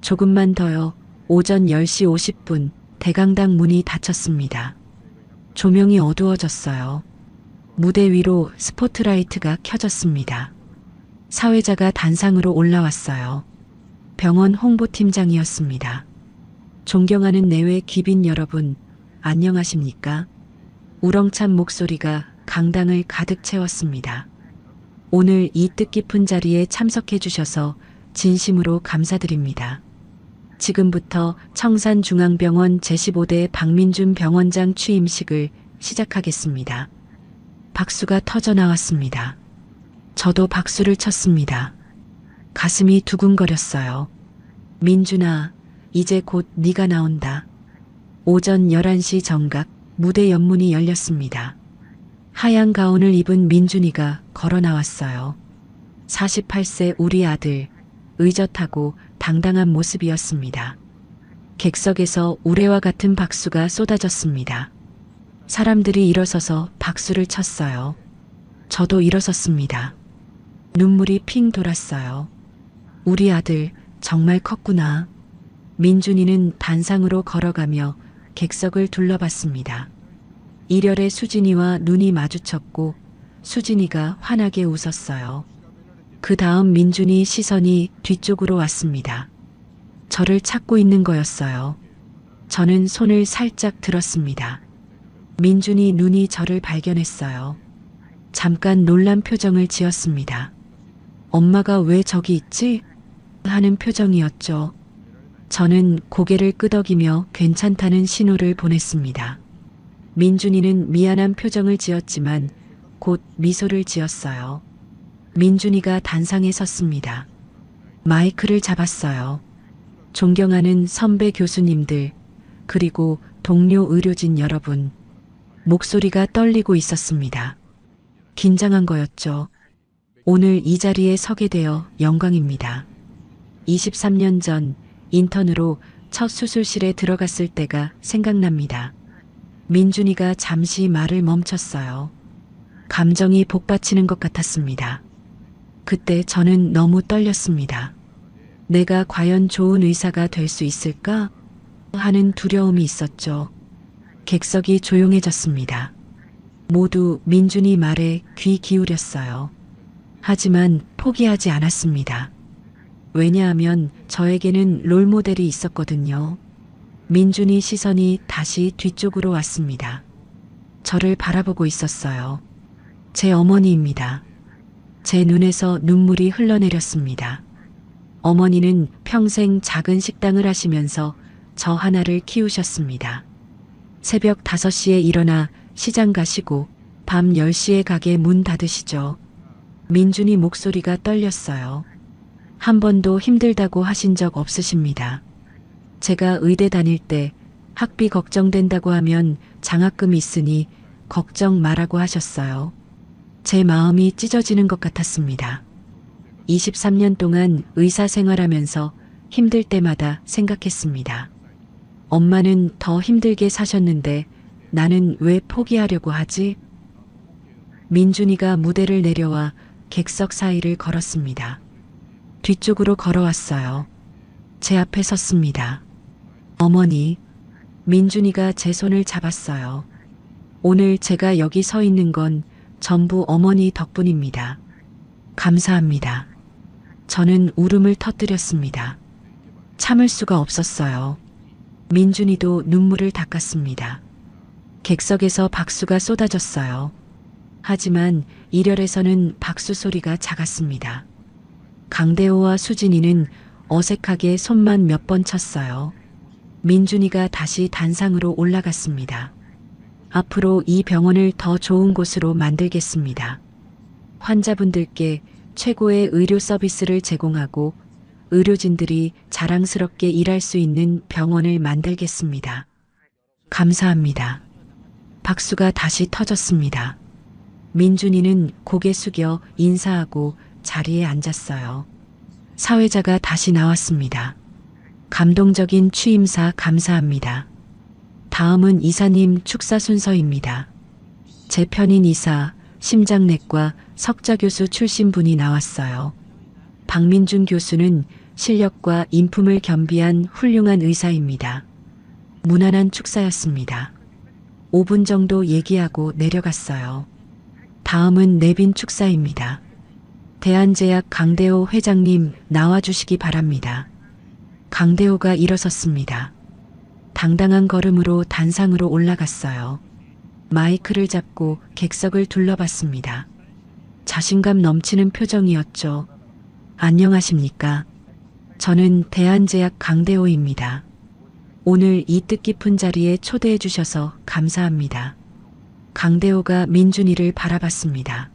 조금만 더요. 오전 10시 50분 대강당 문이 닫혔습니다. 조명이 어두워졌어요. 무대 위로 스포트라이트가 켜졌습니다. 사회자가 단상으로 올라왔어요. 병원 홍보팀장이었습니다. 존경하는 내외 귀빈 여러분, 안녕하십니까? 우렁찬 목소리가 강당을 가득 채웠습니다. 오늘 이 뜻깊은 자리에 참석해 주셔서 진심으로 감사드립니다. 지금부터 청산중앙병원 제15대 박민준 병원장 취임식을 시작하겠습니다. 박수가 터져 나왔습니다. 저도 박수를 쳤습니다. 가슴이 두근거렸어요. 민준아, 이제 곧 네가 나온다. 오전 11시 정각 무대 연문이 열렸습니다. 하얀 가운을 입은 민준이가 걸어 나왔어요. 48세 우리 아들, 의젓하고 당당한 모습이었습니다. 객석에서 우레와 같은 박수가 쏟아졌습니다. 사람들이 일어서서 박수를 쳤어요. 저도 일어섰습니다. 눈물이 핑 돌았어요. 우리 아들 정말 컸구나. 민준이는 단상으로 걸어가며 객석을 둘러봤습니다. 일열의 수진이와 눈이 마주쳤고 수진이가 환하게 웃었어요. 그 다음 민준이 시선이 뒤쪽으로 왔습니다. 저를 찾고 있는 거였어요. 저는 손을 살짝 들었습니다. 민준이 눈이 저를 발견했어요. 잠깐 놀란 표정을 지었습니다. 엄마가 왜 저기 있지? 하는 표정이었죠. 저는 고개를 끄덕이며 괜찮다는 신호를 보냈습니다. 민준이는 미안한 표정을 지었지만 곧 미소를 지었어요. 민준이가 단상에 섰습니다. 마이크를 잡았어요. 존경하는 선배 교수님들, 그리고 동료 의료진 여러분. 목소리가 떨리고 있었습니다. 긴장한 거였죠. 오늘 이 자리에 서게 되어 영광입니다. 23년 전 인턴으로 첫 수술실에 들어갔을 때가 생각납니다. 민준이가 잠시 말을 멈췄어요. 감정이 복받치는 것 같았습니다. 그때 저는 너무 떨렸습니다. 내가 과연 좋은 의사가 될 수 있을까? 하는 두려움이 있었죠. 객석이 조용해졌습니다. 모두 민준이 말에 귀 기울였어요. 하지만 포기하지 않았습니다. 왜냐하면 저에게는 롤모델이 있었거든요. 민준이 시선이 다시 뒤쪽으로 왔습니다. 저를 바라보고 있었어요. 제 어머니입니다. 제 눈에서 눈물이 흘러내렸습니다. 어머니는 평생 작은 식당을 하시면서 저 하나를 키우셨습니다. 새벽 5시에 일어나 시장 가시고 밤 10시에 가게 문 닫으시죠. 민준이 목소리가 떨렸어요. 한 번도 힘들다고 하신 적 없으십니다. 제가 의대 다닐 때 학비 걱정된다고 하면 장학금 있으니 걱정 말라고 하셨어요. 제 마음이 찢어지는 것 같았습니다. 23년 동안 의사 생활하면서 힘들 때마다 생각했습니다. 엄마는 더 힘들게 사셨는데 나는 왜 포기하려고 하지? 민준이가 무대를 내려와 객석 사이를 걸었습니다. 뒤쪽으로 걸어왔어요. 제 앞에 섰습니다. 어머니, 민준이가 제 손을 잡았어요. 오늘 제가 여기 서 있는 건 전부 어머니 덕분입니다. 감사합니다. 저는 울음을 터뜨렸습니다. 참을 수가 없었어요. 민준이도 눈물을 닦았습니다. 객석에서 박수가 쏟아졌어요. 하지만 일열에서는 박수 소리가 작았습니다. 강대호와 수진이는 어색하게 손만 몇 번 쳤어요. 민준이가 다시 단상으로 올라갔습니다. 앞으로 이 병원을 더 좋은 곳으로 만들겠습니다. 환자분들께 최고의 의료 서비스를 제공하고 의료진들이 자랑스럽게 일할 수 있는 병원을 만들겠습니다. 감사합니다. 박수가 다시 터졌습니다. 민준이는 고개 숙여 인사하고 자리에 앉았어요. 사회자가 다시 나왔습니다. 감동적인 취임사 감사합니다. 다음은 이사님 축사 순서입니다. 제 편인 이사, 심장내과 석좌 교수 출신 분이 나왔어요. 박민준 교수는 실력과 인품을 겸비한 훌륭한 의사입니다. 무난한 축사였습니다. 5분 정도 얘기하고 내려갔어요. 다음은 내빈 축사입니다. 대한제약 강대호 회장님 나와주시기 바랍니다. 강대호가 일어섰습니다. 당당한 걸음으로 단상으로 올라갔어요. 마이크를 잡고 객석을 둘러봤습니다. 자신감 넘치는 표정이었죠. 안녕하십니까. 저는 대한제약 강대호입니다. 오늘 이 뜻깊은 자리에 초대해 주셔서 감사합니다. 강대호가 민준이를 바라봤습니다.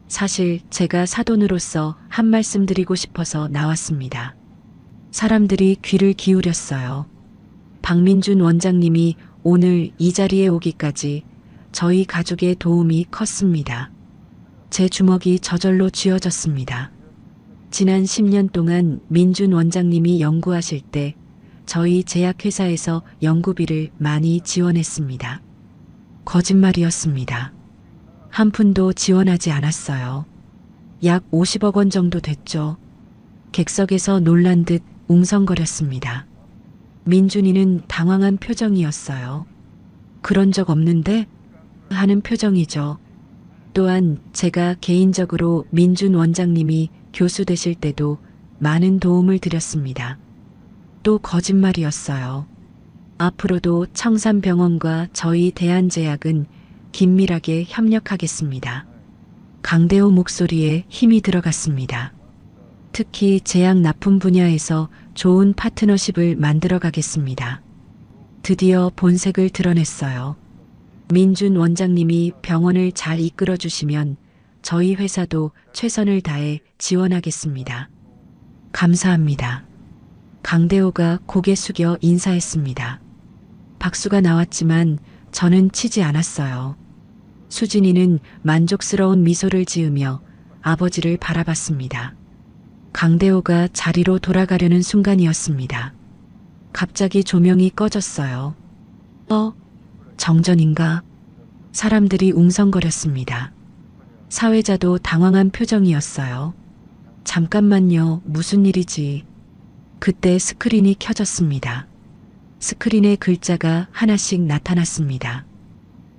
사실 제가 사돈으로서 한 말씀 드리고 싶어서 나왔습니다. 사람들이 귀를 기울였어요. 박민준 원장님이 오늘 이 자리에 오기까지 저희 가족의 도움이 컸습니다. 제 주먹이 저절로 쥐어졌습니다. 지난 10년 동안 민준 원장님이 연구하실 때 저희 제약회사에서 연구비를 많이 지원했습니다. 거짓말이었습니다. 한 푼도 지원하지 않았어요. 약 50억 원 정도 됐죠. 객석에서 놀란 듯 웅성거렸습니다. 민준이는 당황한 표정이었어요. 그런 적 없는데? 하는 표정이죠. 또한 제가 개인적으로 민준 원장님이 교수 되실 때도 많은 도움을 드렸습니다. 또 거짓말이었어요. 앞으로도 청산병원과 저희 대한제약은 긴밀하게 협력하겠습니다. 강대호 목소리에 힘이 들어갔습니다. 특히 제약 납품 분야에서 좋은 파트너십을 만들어 가겠습니다. 드디어 본색을 드러냈어요. 민준 원장님이 병원을 잘 이끌어 주시면 저희 회사도 최선을 다해 지원하겠습니다. 감사합니다. 강대호가 고개 숙여 인사했습니다. 박수가 나왔지만 저는 치지 않았어요. 수진이는 만족스러운 미소를 지으며 아버지를 바라봤습니다. 강대호가 자리로 돌아가려는 순간이었습니다. 갑자기 조명이 꺼졌어요. 정전인가? 사람들이 웅성거렸습니다. 사회자도 당황한 표정이었어요. 잠깐만요, 무슨 일이지? 그때 스크린이 켜졌습니다. 스크린에 글자가 하나씩 나타났습니다.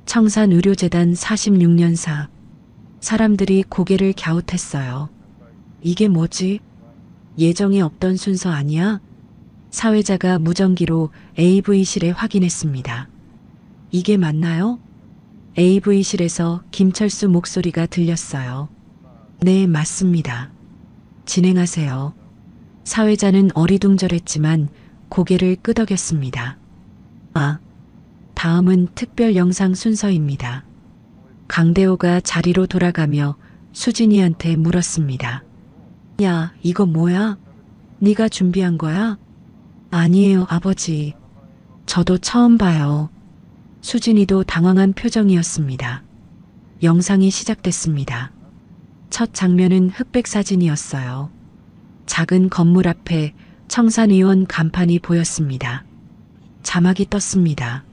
청산의료재단 46년사. 사람들이 고개를 갸웃했어요. 이게 뭐지? 예정에 없던 순서 아니야? 사회자가 무전기로 AV실에 확인했습니다. 이게 맞나요? AV실에서 김철수 목소리가 들렸어요. 네, 맞습니다. 진행하세요. 사회자는 어리둥절했지만 고개를 끄덕였습니다. 다음은 특별 영상 순서입니다. 강대호가 자리로 돌아가며 수진이한테 물었습니다. 야, 이거 뭐야? 네가 준비한 거야? 아니에요, 아버지. 저도 처음 봐요. 수진이도 당황한 표정이었습니다. 영상이 시작됐습니다. 첫 장면은 흑백 사진이었어요. 작은 건물 앞에 청산의원 간판이 보였습니다. 자막이 떴습니다.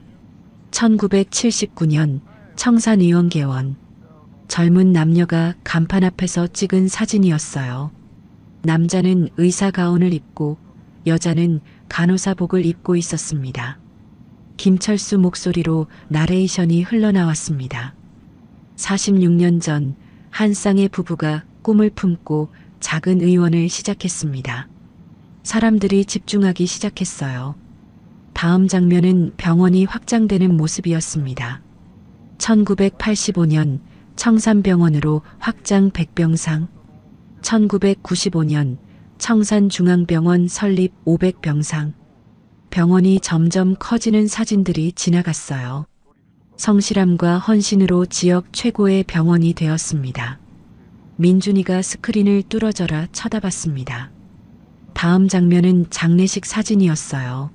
1979년 청산의원 개원. 젊은 남녀가 간판 앞에서 찍은 사진이었어요. 남자는 의사 가운을 입고 여자는 간호사복을 입고 있었습니다. 김철수 목소리로 나레이션이 흘러나왔습니다. 46년 전 한 쌍의 부부가 꿈을 품고 작은 의원을 시작했습니다. 사람들이 집중하기 시작했어요. 다음 장면은 병원이 확장되는 모습이었습니다. 1985년 청산병원으로 확장 100병상, 1995년 청산중앙병원 설립 500병상, 병원이 점점 커지는 사진들이 지나갔어요. 성실함과 헌신으로 지역 최고의 병원이 되었습니다. 민준이가 스크린을 뚫어져라 쳐다봤습니다. 다음 장면은 장례식 사진이었어요.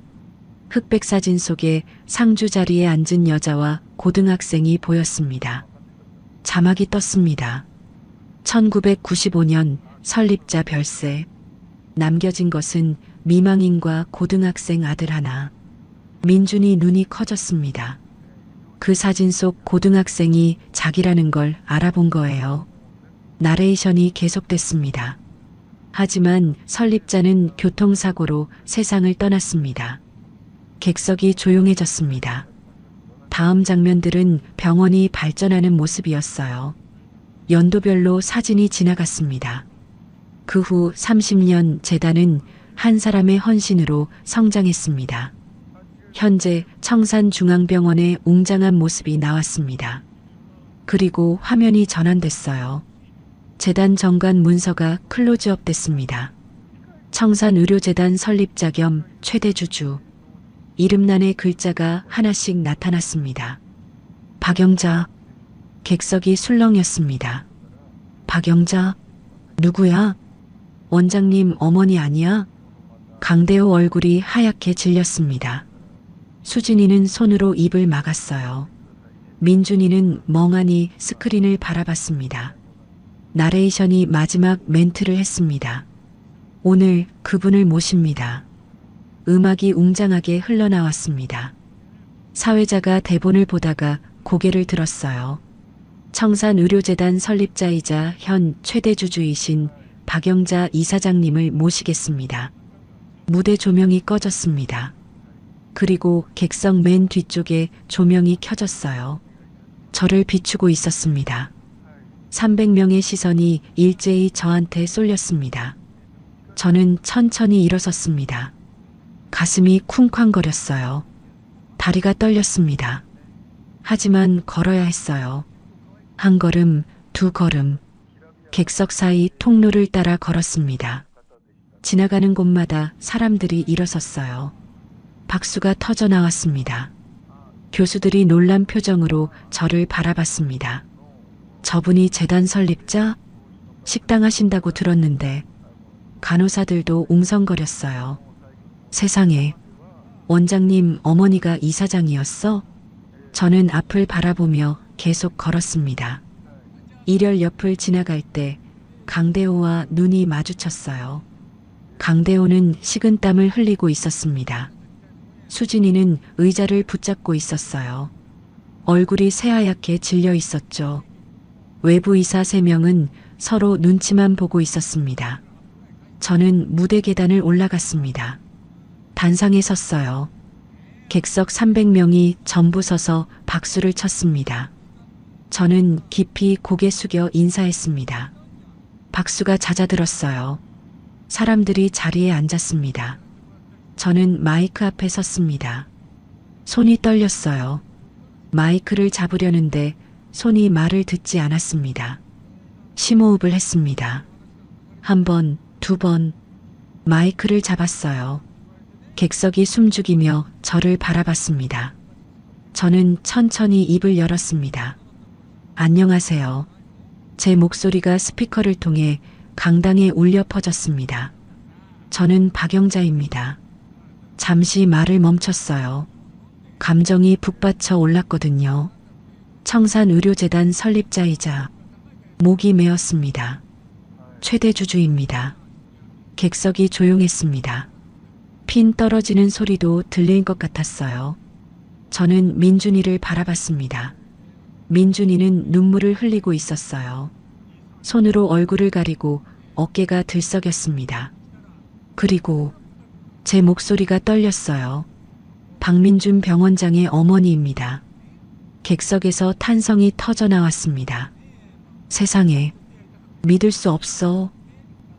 흑백 사진 속에 상주 자리에 앉은 여자와 고등학생이 보였습니다. 자막이 떴습니다. 1995년 설립자 별세. 남겨진 것은 미망인과 고등학생 아들 하나. 민준이 눈이 커졌습니다. 그 사진 속 고등학생이 자기라는 걸 알아본 거예요. 나레이션이 계속됐습니다. 하지만 설립자는 교통사고로 세상을 떠났습니다. 객석이 조용해졌습니다. 다음 장면들은 병원이 발전하는 모습이었어요. 연도별로 사진이 지나갔습니다. 그 후 30년 재단은 한 사람의 헌신으로 성장했습니다. 현재 청산중앙병원의 웅장한 모습이 나왔습니다. 그리고 화면이 전환됐어요. 재단 정관 문서가 클로즈업 됐습니다. 청산의료재단 설립자 겸 최대 주주. 이름란에 글자가 하나씩 나타났습니다. 박영자. 객석이 술렁였습니다. 박영자? 누구야? 원장님 어머니 아니야? 강대호 얼굴이 하얗게 질렸습니다. 수진이는 손으로 입을 막았어요. 민준이는 멍하니 스크린을 바라봤습니다. 나레이션이 마지막 멘트를 했습니다. 오늘 그분을 모십니다. 음악이 웅장하게 흘러나왔습니다. 사회자가 대본을 보다가 고개를 들었어요. 청산의료재단 설립자이자 현 최대 주주이신 박영자 이사장님을 모시겠습니다. 무대 조명이 꺼졌습니다. 그리고 객석 맨 뒤쪽에 조명이 켜졌어요. 저를 비추고 있었습니다. 300명의 시선이 일제히 저한테 쏠렸습니다. 저는 천천히 일어섰습니다. 가슴이 쿵쾅거렸어요. 다리가 떨렸습니다. 하지만 걸어야 했어요. 한 걸음, 두 걸음. 객석 사이 통로를 따라 걸었습니다. 지나가는 곳마다 사람들이 일어섰어요. 박수가 터져 나왔습니다. 교수들이 놀란 표정으로 저를 바라봤습니다. 저분이 재단 설립자? 식당 하신다고 들었는데. 간호사들도 웅성거렸어요. 세상에, 원장님 어머니가 이사장이었어? 저는 앞을 바라보며 계속 걸었습니다. 일열 옆을 지나갈 때 강대호와 눈이 마주쳤어요. 강대호는 식은땀을 흘리고 있었습니다. 수진이는 의자를 붙잡고 있었어요. 얼굴이 새하얗게 질려 있었죠. 외부 의사 3명은 서로 눈치만 보고 있었습니다. 저는 무대 계단을 올라갔습니다. 단상에 섰어요. 객석 300명이 전부 서서 박수를 쳤습니다. 저는 깊이 고개 숙여 인사했습니다. 박수가 잦아들었어요. 사람들이 자리에 앉았습니다. 저는 마이크 앞에 섰습니다. 손이 떨렸어요. 마이크를 잡으려는데 손이 말을 듣지 않았습니다. 심호흡을 했습니다. 1번, 2번. 마이크를 잡았어요. 객석이 숨죽이며 저를 바라봤습니다. 저는 천천히 입을 열었습니다. 안녕하세요. 제 목소리가 스피커를 통해 강당에 울려 퍼졌습니다. 저는 박영자입니다. 잠시 말을 멈췄어요. 감정이 북받쳐 올랐거든요. 청산의료재단 설립자이자 목이 메었습니다. 최대 주주입니다. 객석이 조용했습니다. 핀 떨어지는 소리도 들릴 것 같았어요. 저는 민준이를 바라봤습니다. 민준이는 눈물을 흘리고 있었어요. 손으로 얼굴을 가리고 어깨가 들썩였습니다. 그리고 제 목소리가 떨렸어요. 박민준 병원장의 어머니입니다. 객석에서 탄성이 터져 나왔습니다. 세상에, 믿을 수 없어.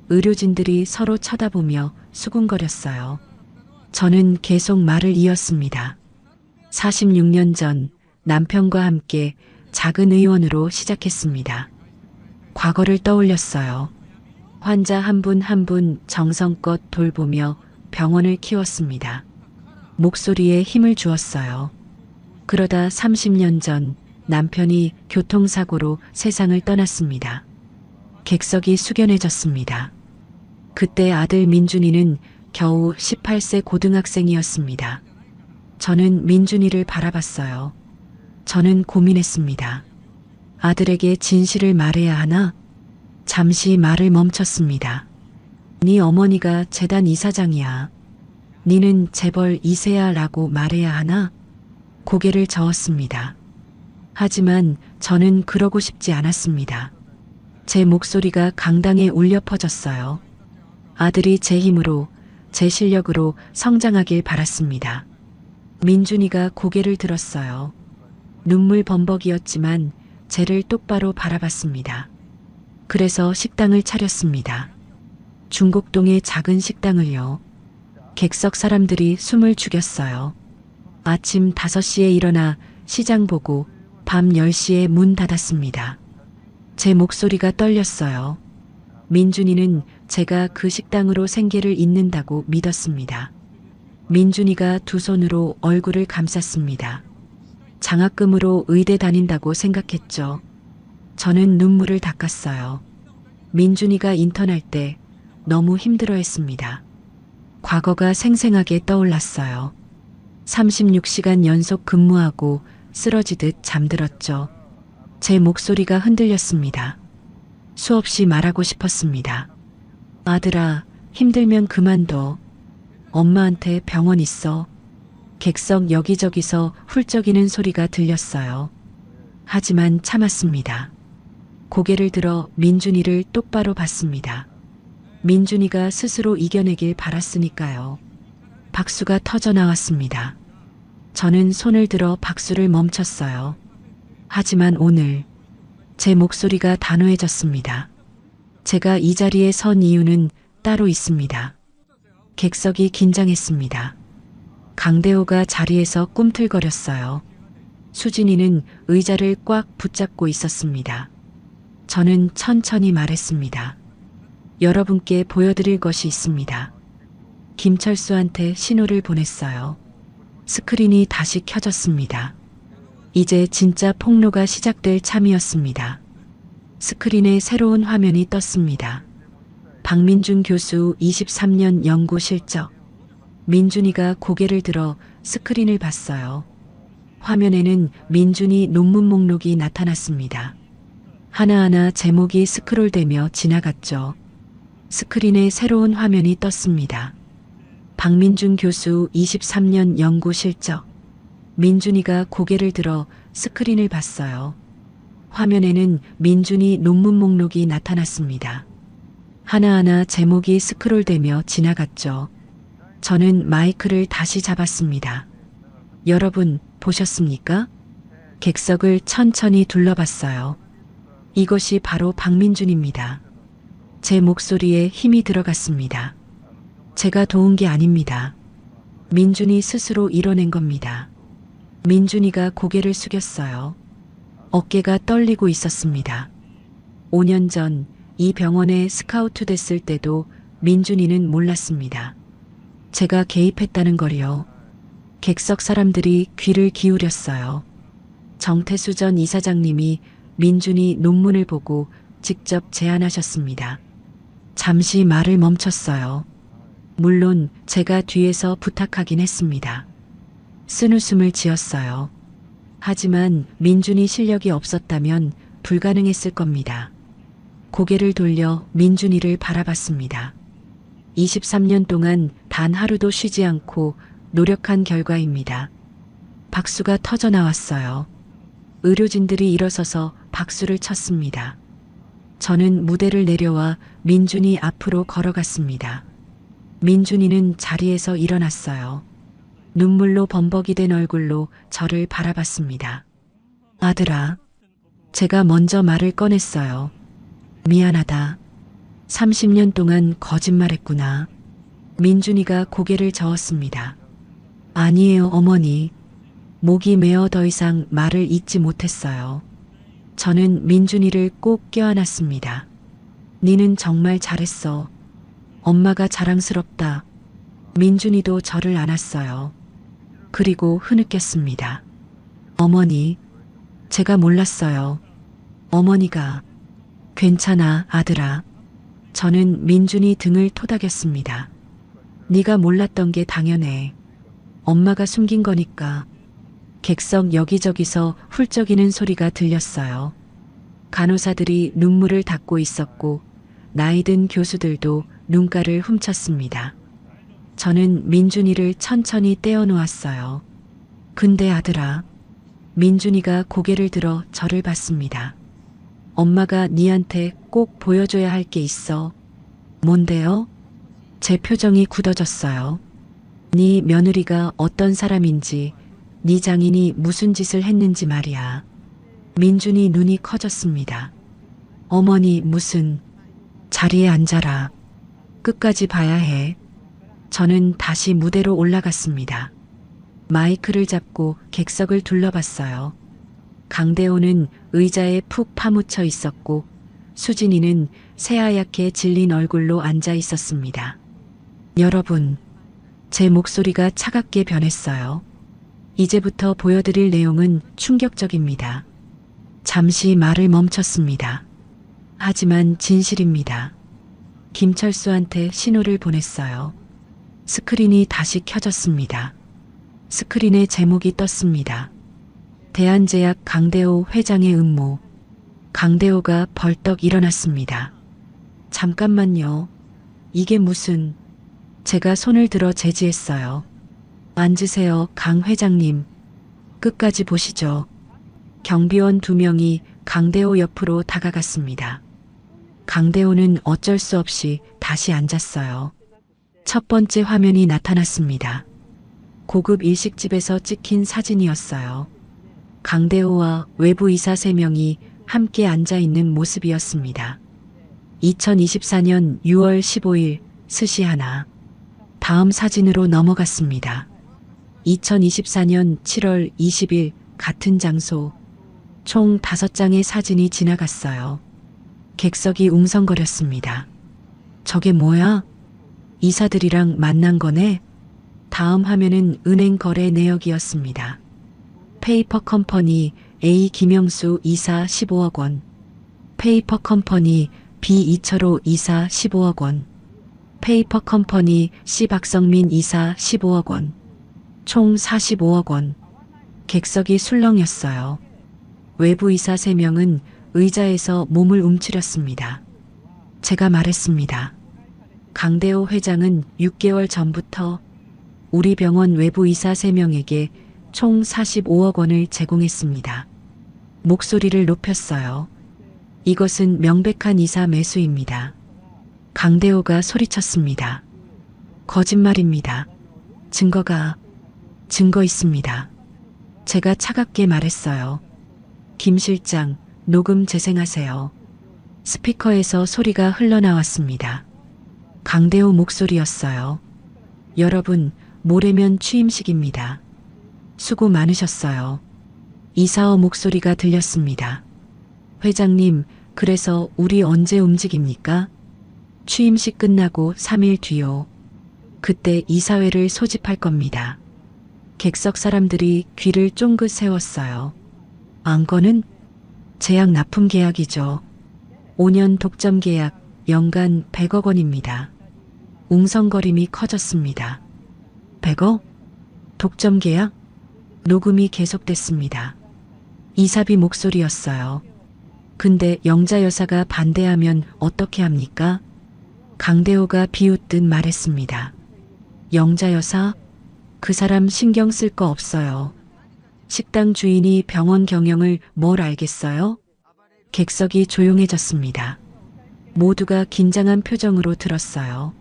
의료진들이 서로 쳐다보며 수군거렸어요. 저는 계속 말을 이었습니다. 46년 전 남편과 함께 작은 의원으로 시작했습니다. 과거를 떠올렸어요. 환자 한 분 한 분 정성껏 돌보며 병원을 키웠습니다. 목소리에 힘을 주었어요. 그러다 30년 전 남편이 교통사고로 세상을 떠났습니다. 객석이 숙연해졌습니다. 그때 아들 민준이는 겨우 18세 고등학생이었습니다. 저는 민준이를 바라봤어요. 저는 고민했습니다. 아들에게 진실을 말해야 하나? 잠시 말을 멈췄습니다. 네 어머니가 재단 이사장이야. 니는 재벌 2세야라고 말해야 하나? 고개를 저었습니다. 하지만 저는 그러고 싶지 않았습니다. 제 목소리가 강당에 울려 퍼졌어요. 아들이 제 힘으로, 제 실력으로 성장하길 바랐습니다. 민준이가 고개를 들었어요. 눈물 범벅이었지만 쟤를 똑바로 바라봤습니다. 그래서 식당을 차렸습니다. 중곡동의 작은 식당을요. 객석 사람들이 숨을 죽였어요. 아침 5시에 일어나 시장 보고 밤 10시에 문 닫았습니다. 제 목소리가 떨렸어요. 민준이는 제가 그 식당으로 생계를 잇는다고 믿었습니다. 민준이가 두 손으로 얼굴을 감쌌습니다. 장학금으로 의대 다닌다고 생각했죠. 저는 눈물을 닦았어요. 민준이가 인턴할 때 너무 힘들어했습니다. 과거가 생생하게 떠올랐어요. 36시간 연속 근무하고 쓰러지듯 잠들었죠. 제 목소리가 흔들렸습니다. 수없이 말하고 싶었습니다. 아들아, 힘들면 그만둬. 엄마한테 병원 있어. 객석 여기저기서 훌쩍이는 소리가 들렸어요. 하지만 참았습니다. 고개를 들어 민준이를 똑바로 봤습니다. 민준이가 스스로 이겨내길 바랐으니까요. 박수가 터져 나왔습니다. 저는 손을 들어 박수를 멈췄어요. 하지만 오늘 제 목소리가 단호해졌습니다. 제가 이 자리에 선 이유는 따로 있습니다. 객석이 긴장했습니다. 강대호가 자리에서 꿈틀거렸어요. 수진이는 의자를 꽉 붙잡고 있었습니다. 저는 천천히 말했습니다. 여러분께 보여드릴 것이 있습니다. 김철수한테 신호를 보냈어요. 스크린이 다시 켜졌습니다. 이제 진짜 폭로가 시작될 참이었습니다. 스크린에 새로운 화면이 떴습니다. 박민준 교수 23년 연구 실적. 민준이가 고개를 들어 스크린을 봤어요. 화면에는 민준이 논문 목록이 나타났습니다. 하나하나 제목이 스크롤되며 지나갔죠. 스크린에 새로운 화면이 떴습니다. 박민준 교수 23년 연구 실적. 민준이가 고개를 들어 스크린을 봤어요. 화면에는 민준이 논문 목록이 나타났습니다. 하나하나 제목이 스크롤되며 지나갔죠. 저는 마이크를 다시 잡았습니다. 여러분, 보셨습니까? 객석을 천천히 둘러봤어요. 이것이 바로 박민준입니다. 제 목소리에 힘이 들어갔습니다. 제가 도운 게 아닙니다. 민준이 스스로 이뤄낸 겁니다. 민준이가 고개를 숙였어요. 어깨가 떨리고 있었습니다. 5년 전 이 병원에 스카우트 됐을 때도 민준이는 몰랐습니다. 제가 개입했다는 걸요. 객석 사람들이 귀를 기울였어요. 정태수 전 이사장님이 민준이 논문을 보고 직접 제안하셨습니다. 잠시 말을 멈췄어요. 물론 제가 뒤에서 부탁하긴 했습니다. 쓴웃음을 지었어요. 하지만 민준이 실력이 없었다면 불가능했을 겁니다. 고개를 돌려 민준이를 바라봤습니다. 23년 동안 단 하루도 쉬지 않고 노력한 결과입니다. 박수가 터져 나왔어요. 의료진들이 일어서서 박수를 쳤습니다. 저는 무대를 내려와 민준이 앞으로 걸어갔습니다. 민준이는 자리에서 일어났어요. 눈물로 범벅이 된 얼굴로 저를 바라봤습니다. 아들아, 제가 먼저 말을 꺼냈어요. 미안하다. 30년 동안 거짓말했구나. 민준이가 고개를 저었습니다. 아니에요, 어머니. 목이 메어 더 이상 말을 잇지 못했어요. 저는 민준이를 꼭 껴안았습니다. 니는 정말 잘했어. 엄마가 자랑스럽다. 민준이도 저를 안았어요. 그리고 흐느꼈습니다. 어머니, 제가 몰랐어요. 어머니가. 괜찮아, 아들아. 저는 민준이 등을 토닥였습니다. 네가 몰랐던 게 당연해. 엄마가 숨긴 거니까. 객석 여기저기서 훌쩍이는 소리가 들렸어요. 간호사들이 눈물을 닦고 있었고 나이 든 교수들도 눈가를 훔쳤습니다. 저는 민준이를 천천히 떼어놓았어요. 근데 아들아, 민준이가 고개를 들어 저를 봤습니다. 엄마가 니한테 꼭 보여줘야 할 게 있어. 뭔데요? 제 표정이 굳어졌어요. 네 며느리가 어떤 사람인지, 네 장인이 무슨 짓을 했는지 말이야. 민준이 눈이 커졌습니다. 어머니 무슨... 자리에 앉아라. 끝까지 봐야 해. 저는 다시 무대로 올라갔습니다. 마이크를 잡고 객석을 둘러봤어요. 강대호는 의자에 푹 파묻혀 있었고 수진이는 새하얗게 질린 얼굴로 앉아 있었습니다. 여러분, 제 목소리가 차갑게 변했어요. 이제부터 보여드릴 내용은 충격적입니다. 잠시 말을 멈췄습니다. 하지만 진실입니다. 김철수한테 신호를 보냈어요. 스크린이 다시 켜졌습니다. 스크린에 제목이 떴습니다. 대한제약 강대호 회장의 음모. 강대호가 벌떡 일어났습니다. 잠깐만요. 이게 무슨... 제가 손을 들어 제지했어요. 앉으세요, 강 회장님. 끝까지 보시죠. 경비원 2명이 강대호 옆으로 다가갔습니다. 강대호는 어쩔 수 없이 다시 앉았어요. 첫 번째 화면이 나타났습니다. 고급 일식집에서 찍힌 사진이었어요. 강대호와 외부 이사 3명이 함께 앉아 있는 모습이었습니다. 2024년 6월 15일 스시 하나. 다음 사진으로 넘어갔습니다. 2024년 7월 20일 같은 장소. 총 5장의 사진이 지나갔어요. 객석이 웅성거렸습니다. 저게 뭐야? 이사들이랑 만난 거네? 다음 화면은 은행 거래 내역이었습니다. 페이퍼 컴퍼니 A 김영수 이사 15억 원. 페이퍼 컴퍼니 B 이철호 이사 15억 원. 페이퍼 컴퍼니 C 박성민 이사 15억 원. 총 45억 원. 객석이 술렁였어요. 외부 이사 3명은 의자에서 몸을 움츠렸습니다. 제가 말했습니다. 강대호 회장은 6개월 전부터 우리 병원 외부 이사 3명에게 총 45억 원을 제공했습니다. 목소리를 높였어요. 이것은 명백한 이사 매수입니다. 강대호가 소리쳤습니다. 거짓말입니다. 증거 있습니다. 제가 차갑게 말했어요. 김 실장, 녹음 재생하세요. 스피커에서 소리가 흘러나왔습니다. 강대호 목소리였어요. 여러분, 모레면 취임식입니다. 수고 많으셨어요. 이사어 목소리가 들렸습니다. 회장님, 그래서 우리 언제 움직입니까? 취임식 끝나고 3일 뒤요. 그때 이사회를 소집할 겁니다. 객석 사람들이 귀를 쫑긋 세웠어요. 안건은 제약 납품 계약이죠. 5년 독점 계약, 연간 100억 원입니다. 웅성거림이 커졌습니다. 100억? 독점 계약? 녹음이 계속됐습니다. 이사비 목소리였어요. 근데 영자 여사가 반대하면 어떻게 합니까? 강대호가 비웃듯 말했습니다. 영자 여사? 그 사람 신경 쓸 거 없어요. 식당 주인이 병원 경영을 뭘 알겠어요? 객석이 조용해졌습니다. 모두가 긴장한 표정으로 들었어요.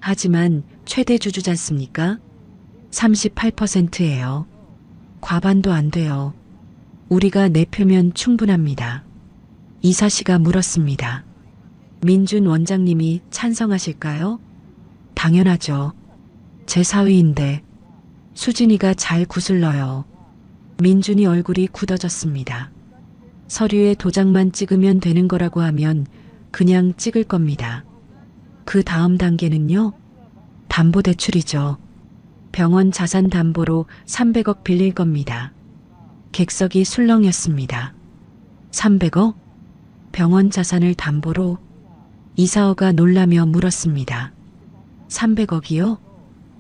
하지만 최대 주주잖습니까? 38%예요. 과반도 안 돼요. 우리가 내표면 충분합니다. 이사 씨가 물었습니다. 민준 원장님이 찬성하실까요? 당연하죠. 제 사위인데. 수진이가 잘 구슬러요. 민준이 얼굴이 굳어졌습니다. 서류에 도장만 찍으면 되는 거라고 하면 그냥 찍을 겁니다. 그 다음 단계는요? 담보대출이죠. 병원 자산 담보로 300억 빌릴 겁니다. 객석이 술렁였습니다. 300억? 병원 자산을 담보로? 이사어가 놀라며 물었습니다. 300억이요?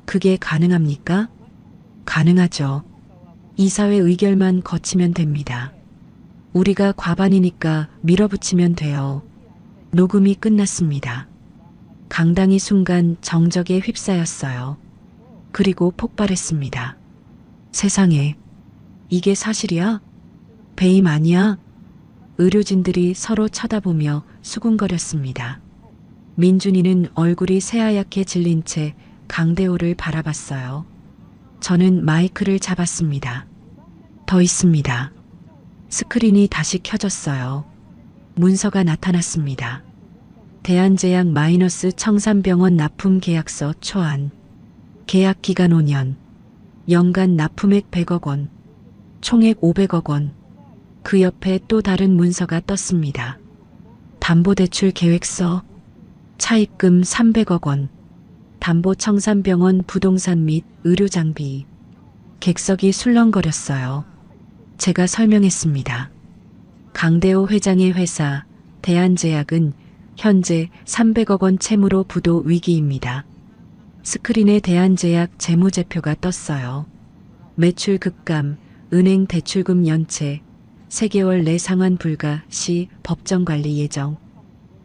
그게 가능합니까? 가능하죠. 이사회 의결만 거치면 됩니다. 우리가 과반이니까 밀어붙이면 돼요. 녹음이 끝났습니다. 강당이 순간 정적에 휩싸였어요. 그리고 폭발했습니다. 세상에, 이게 사실이야? 배임 아니야? 의료진들이 서로 쳐다보며 수군거렸습니다. 민준이는 얼굴이 새하얗게 질린 채 강대호를 바라봤어요. 저는 마이크를 잡았습니다. 더 있습니다. 스크린이 다시 켜졌어요. 문서가 나타났습니다. 대한제약 마이너스 청산병원 납품 계약서 초안. 계약 기간 5년. 연간 납품액 100억 원. 총액 500억 원. 그 옆에 또 다른 문서가 떴습니다. 담보대출 계획서, 차입금 300억 원, 담보청산병원 부동산 및 의료장비. 객석이 술렁거렸어요. 제가 설명했습니다. 강대호 회장의 회사 대한제약은 현재 300억 원 채무로 부도 위기입니다. 스크린에 대한제약 재무제표가 떴어요. 매출 급감, 은행 대출금 연체, 3개월 내 상환 불가 시 법정 관리 예정.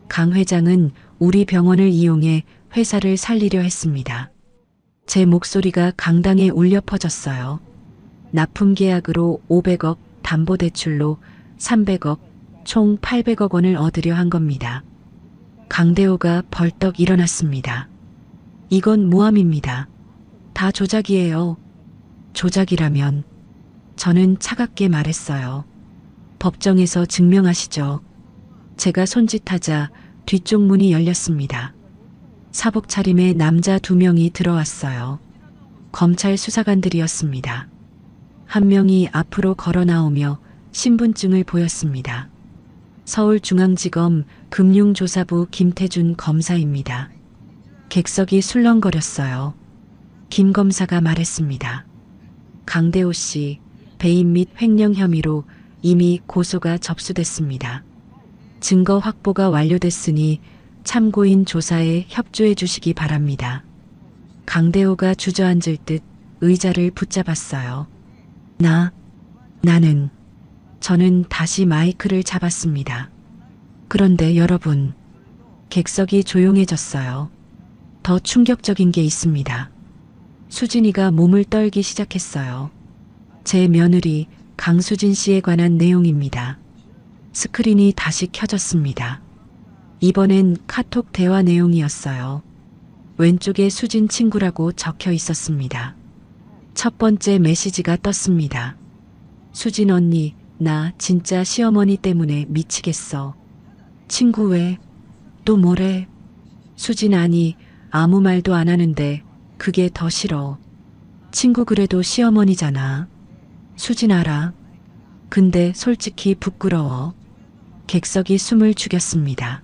강 회장은 우리 병원을 이용해 회사를 살리려 했습니다. 제 목소리가 강당에 울려 퍼졌어요. 납품 계약으로 500억, 담보대출로 300억, 총 800억 원을 얻으려 한 겁니다. 강대호가 벌떡 일어났습니다. 이건 모함입니다. 다 조작이에요. 조작이라면 저는 차갑게 말했어요. 법정에서 증명하시죠. 제가 손짓하자 뒤쪽 문이 열렸습니다. 사복 차림의 남자 2명이 들어왔어요. 검찰 수사관들이었습니다. 한 명이 앞으로 걸어 나오며 신분증을 보였습니다. 서울중앙지검 금융조사부 김태준 검사입니다. 객석이 술렁거렸어요. 김 검사가 말했습니다. 강대호 씨, 배임 및 횡령 혐의로 이미 고소가 접수됐습니다. 증거 확보가 완료됐으니 참고인 조사에 협조해 주시기 바랍니다. 강대호가 주저앉을 듯 의자를 붙잡았어요. 저는 다시 마이크를 잡았습니다. 그런데 여러분, 객석이 조용해졌어요. 더 충격적인 게 있습니다. 수진이가 몸을 떨기 시작했어요. 제 며느리 강수진 씨에 관한 내용입니다. 스크린이 다시 켜졌습니다. 이번엔 카톡 대화 내용이었어요. 왼쪽에 수진 친구라고 적혀 있었습니다. 첫 번째 메시지가 떴습니다. 수진 언니, 나 진짜 시어머니 때문에 미치겠어. 친구 왜? 또 뭐래? 수진 아니, 아무 말도 안 하는데 그게 더 싫어. 친구 그래도 시어머니잖아. 수진 알아. 근데 솔직히 부끄러워. 객석이 숨을 죽였습니다.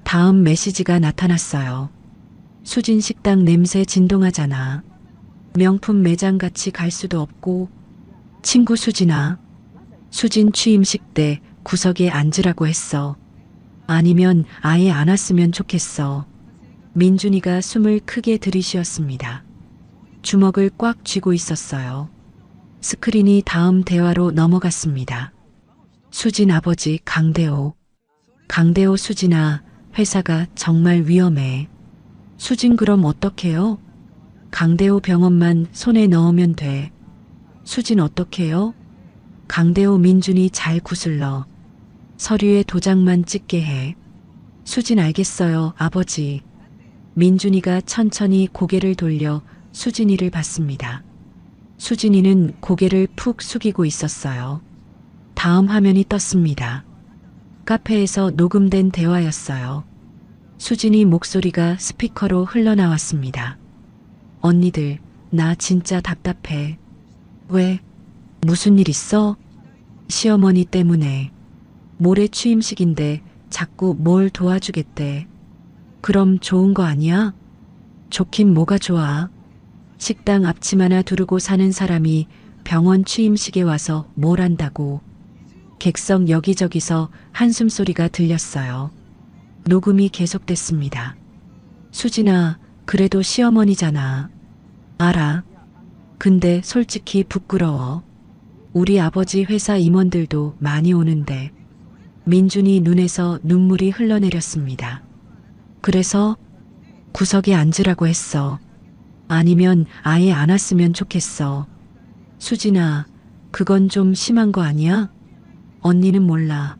다음 메시지가 나타났어요. 수진 식당 냄새 진동하잖아. 명품 매장 같이 갈 수도 없고. 친구 수진아. 수진 취임식 때 구석에 앉으라고 했어. 아니면 아예 안 왔으면 좋겠어. 민준이가 숨을 크게 들이쉬었습니다. 주먹을 꽉 쥐고 있었어요. 스크린이 다음 대화로 넘어갔습니다. 수진 아버지 강대호. 강대호 수진아, 회사가 정말 위험해. 수진 그럼 어떡해요? 강대호 병원만 손에 넣으면 돼. 수진 어떡해요? 강대호 민준이 잘 구슬러. 서류에 도장만 찍게 해. 수진 알겠어요, 아버지. 민준이가 천천히 고개를 돌려 수진이를 봤습니다. 수진이는 고개를 푹 숙이고 있었어요. 다음 화면이 떴습니다. 카페에서 녹음된 대화였어요. 수진이 목소리가 스피커로 흘러나왔습니다. 언니들, 나 진짜 답답해. 왜? 무슨 일 있어? 시어머니 때문에. 모레 취임식인데 자꾸 뭘 도와주겠대. 그럼 좋은 거 아니야? 좋긴 뭐가 좋아. 식당 앞침 하나 두르고 사는 사람이 병원 취임식에 와서 뭘 한다고. 객석 여기저기서 한숨소리가 들렸어요. 녹음이 계속됐습니다. 수진아, 그래도 시어머니잖아. 알아. 근데 솔직히 부끄러워. 우리 아버지 회사 임원들도 많이 오는데. 민준이 눈에서 눈물이 흘러내렸습니다. 그래서 구석에 앉으라고 했어. 아니면 아예 안 왔으면 좋겠어. 수진아, 그건 좀 심한 거 아니야? 언니는 몰라.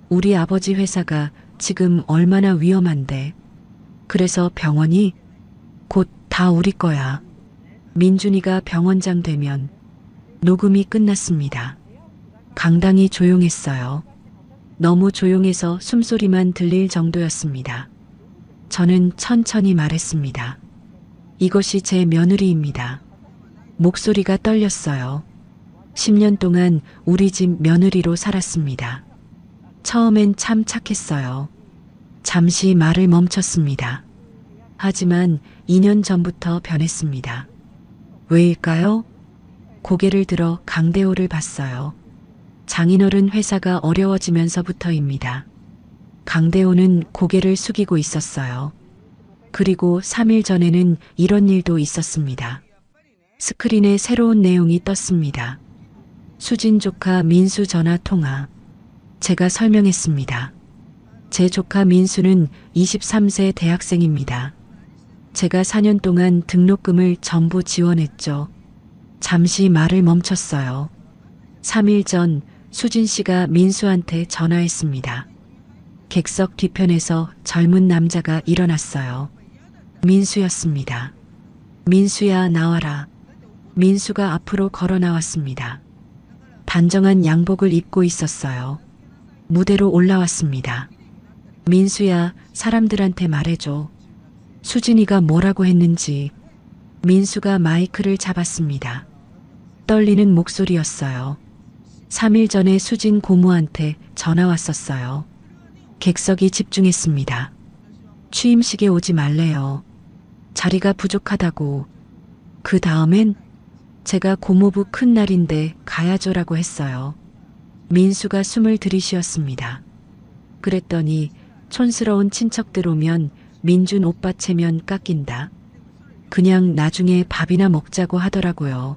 우리 아버지 회사가 지금 얼마나 위험한데. 그래서 병원이 곧 다 우리 거야. 민준이가 병원장 되면. 녹음이 끝났습니다. 강당이 조용했어요. 너무 조용해서 숨소리만 들릴 정도였습니다. 저는 천천히 말했습니다. 이것이 제 며느리입니다. 목소리가 떨렸어요. 10년 동안 우리 집 며느리로 살았습니다. 처음엔 참 착했어요. 잠시 말을 멈췄습니다. 하지만 2년 전부터 변했습니다. 왜일까요? 고개를 들어 강대호를 봤어요. 장인어른 회사가 어려워지면서부터입니다. 강대호는 고개를 숙이고 있었어요. 그리고 3일 전에는 이런 일도 있었습니다. 스크린에 새로운 내용이 떴습니다. 수진 조카 민수 전화 통화. 제가 설명했습니다. 제 조카 민수는 23세 대학생입니다. 제가 4년 동안 등록금을 전부 지원했죠. 잠시 말을 멈췄어요. 3일 전 수진 씨가 민수한테 전화했습니다. 객석 뒤편에서 젊은 남자가 일어났어요. 민수였습니다. 민수야, 나와라. 민수가 앞으로 걸어 나왔습니다. 단정한 양복을 입고 있었어요. 무대로 올라왔습니다. 민수야, 사람들한테 말해줘. 수진이가 뭐라고 했는지. 민수가 마이크를 잡았습니다. 떨리는 목소리였어요. 3일 전에 수진 고모한테 전화 왔었어요. 객석이 집중했습니다. 취임식에 오지 말래요. 자리가 부족하다고. 그 다음엔 제가 고모부 큰 날인데 가야죠라고 했어요. 민수가 숨을 들이쉬었습니다. 그랬더니 촌스러운 친척들 오면 민준 오빠 체면 깎인다. 그냥 나중에 밥이나 먹자고 하더라고요.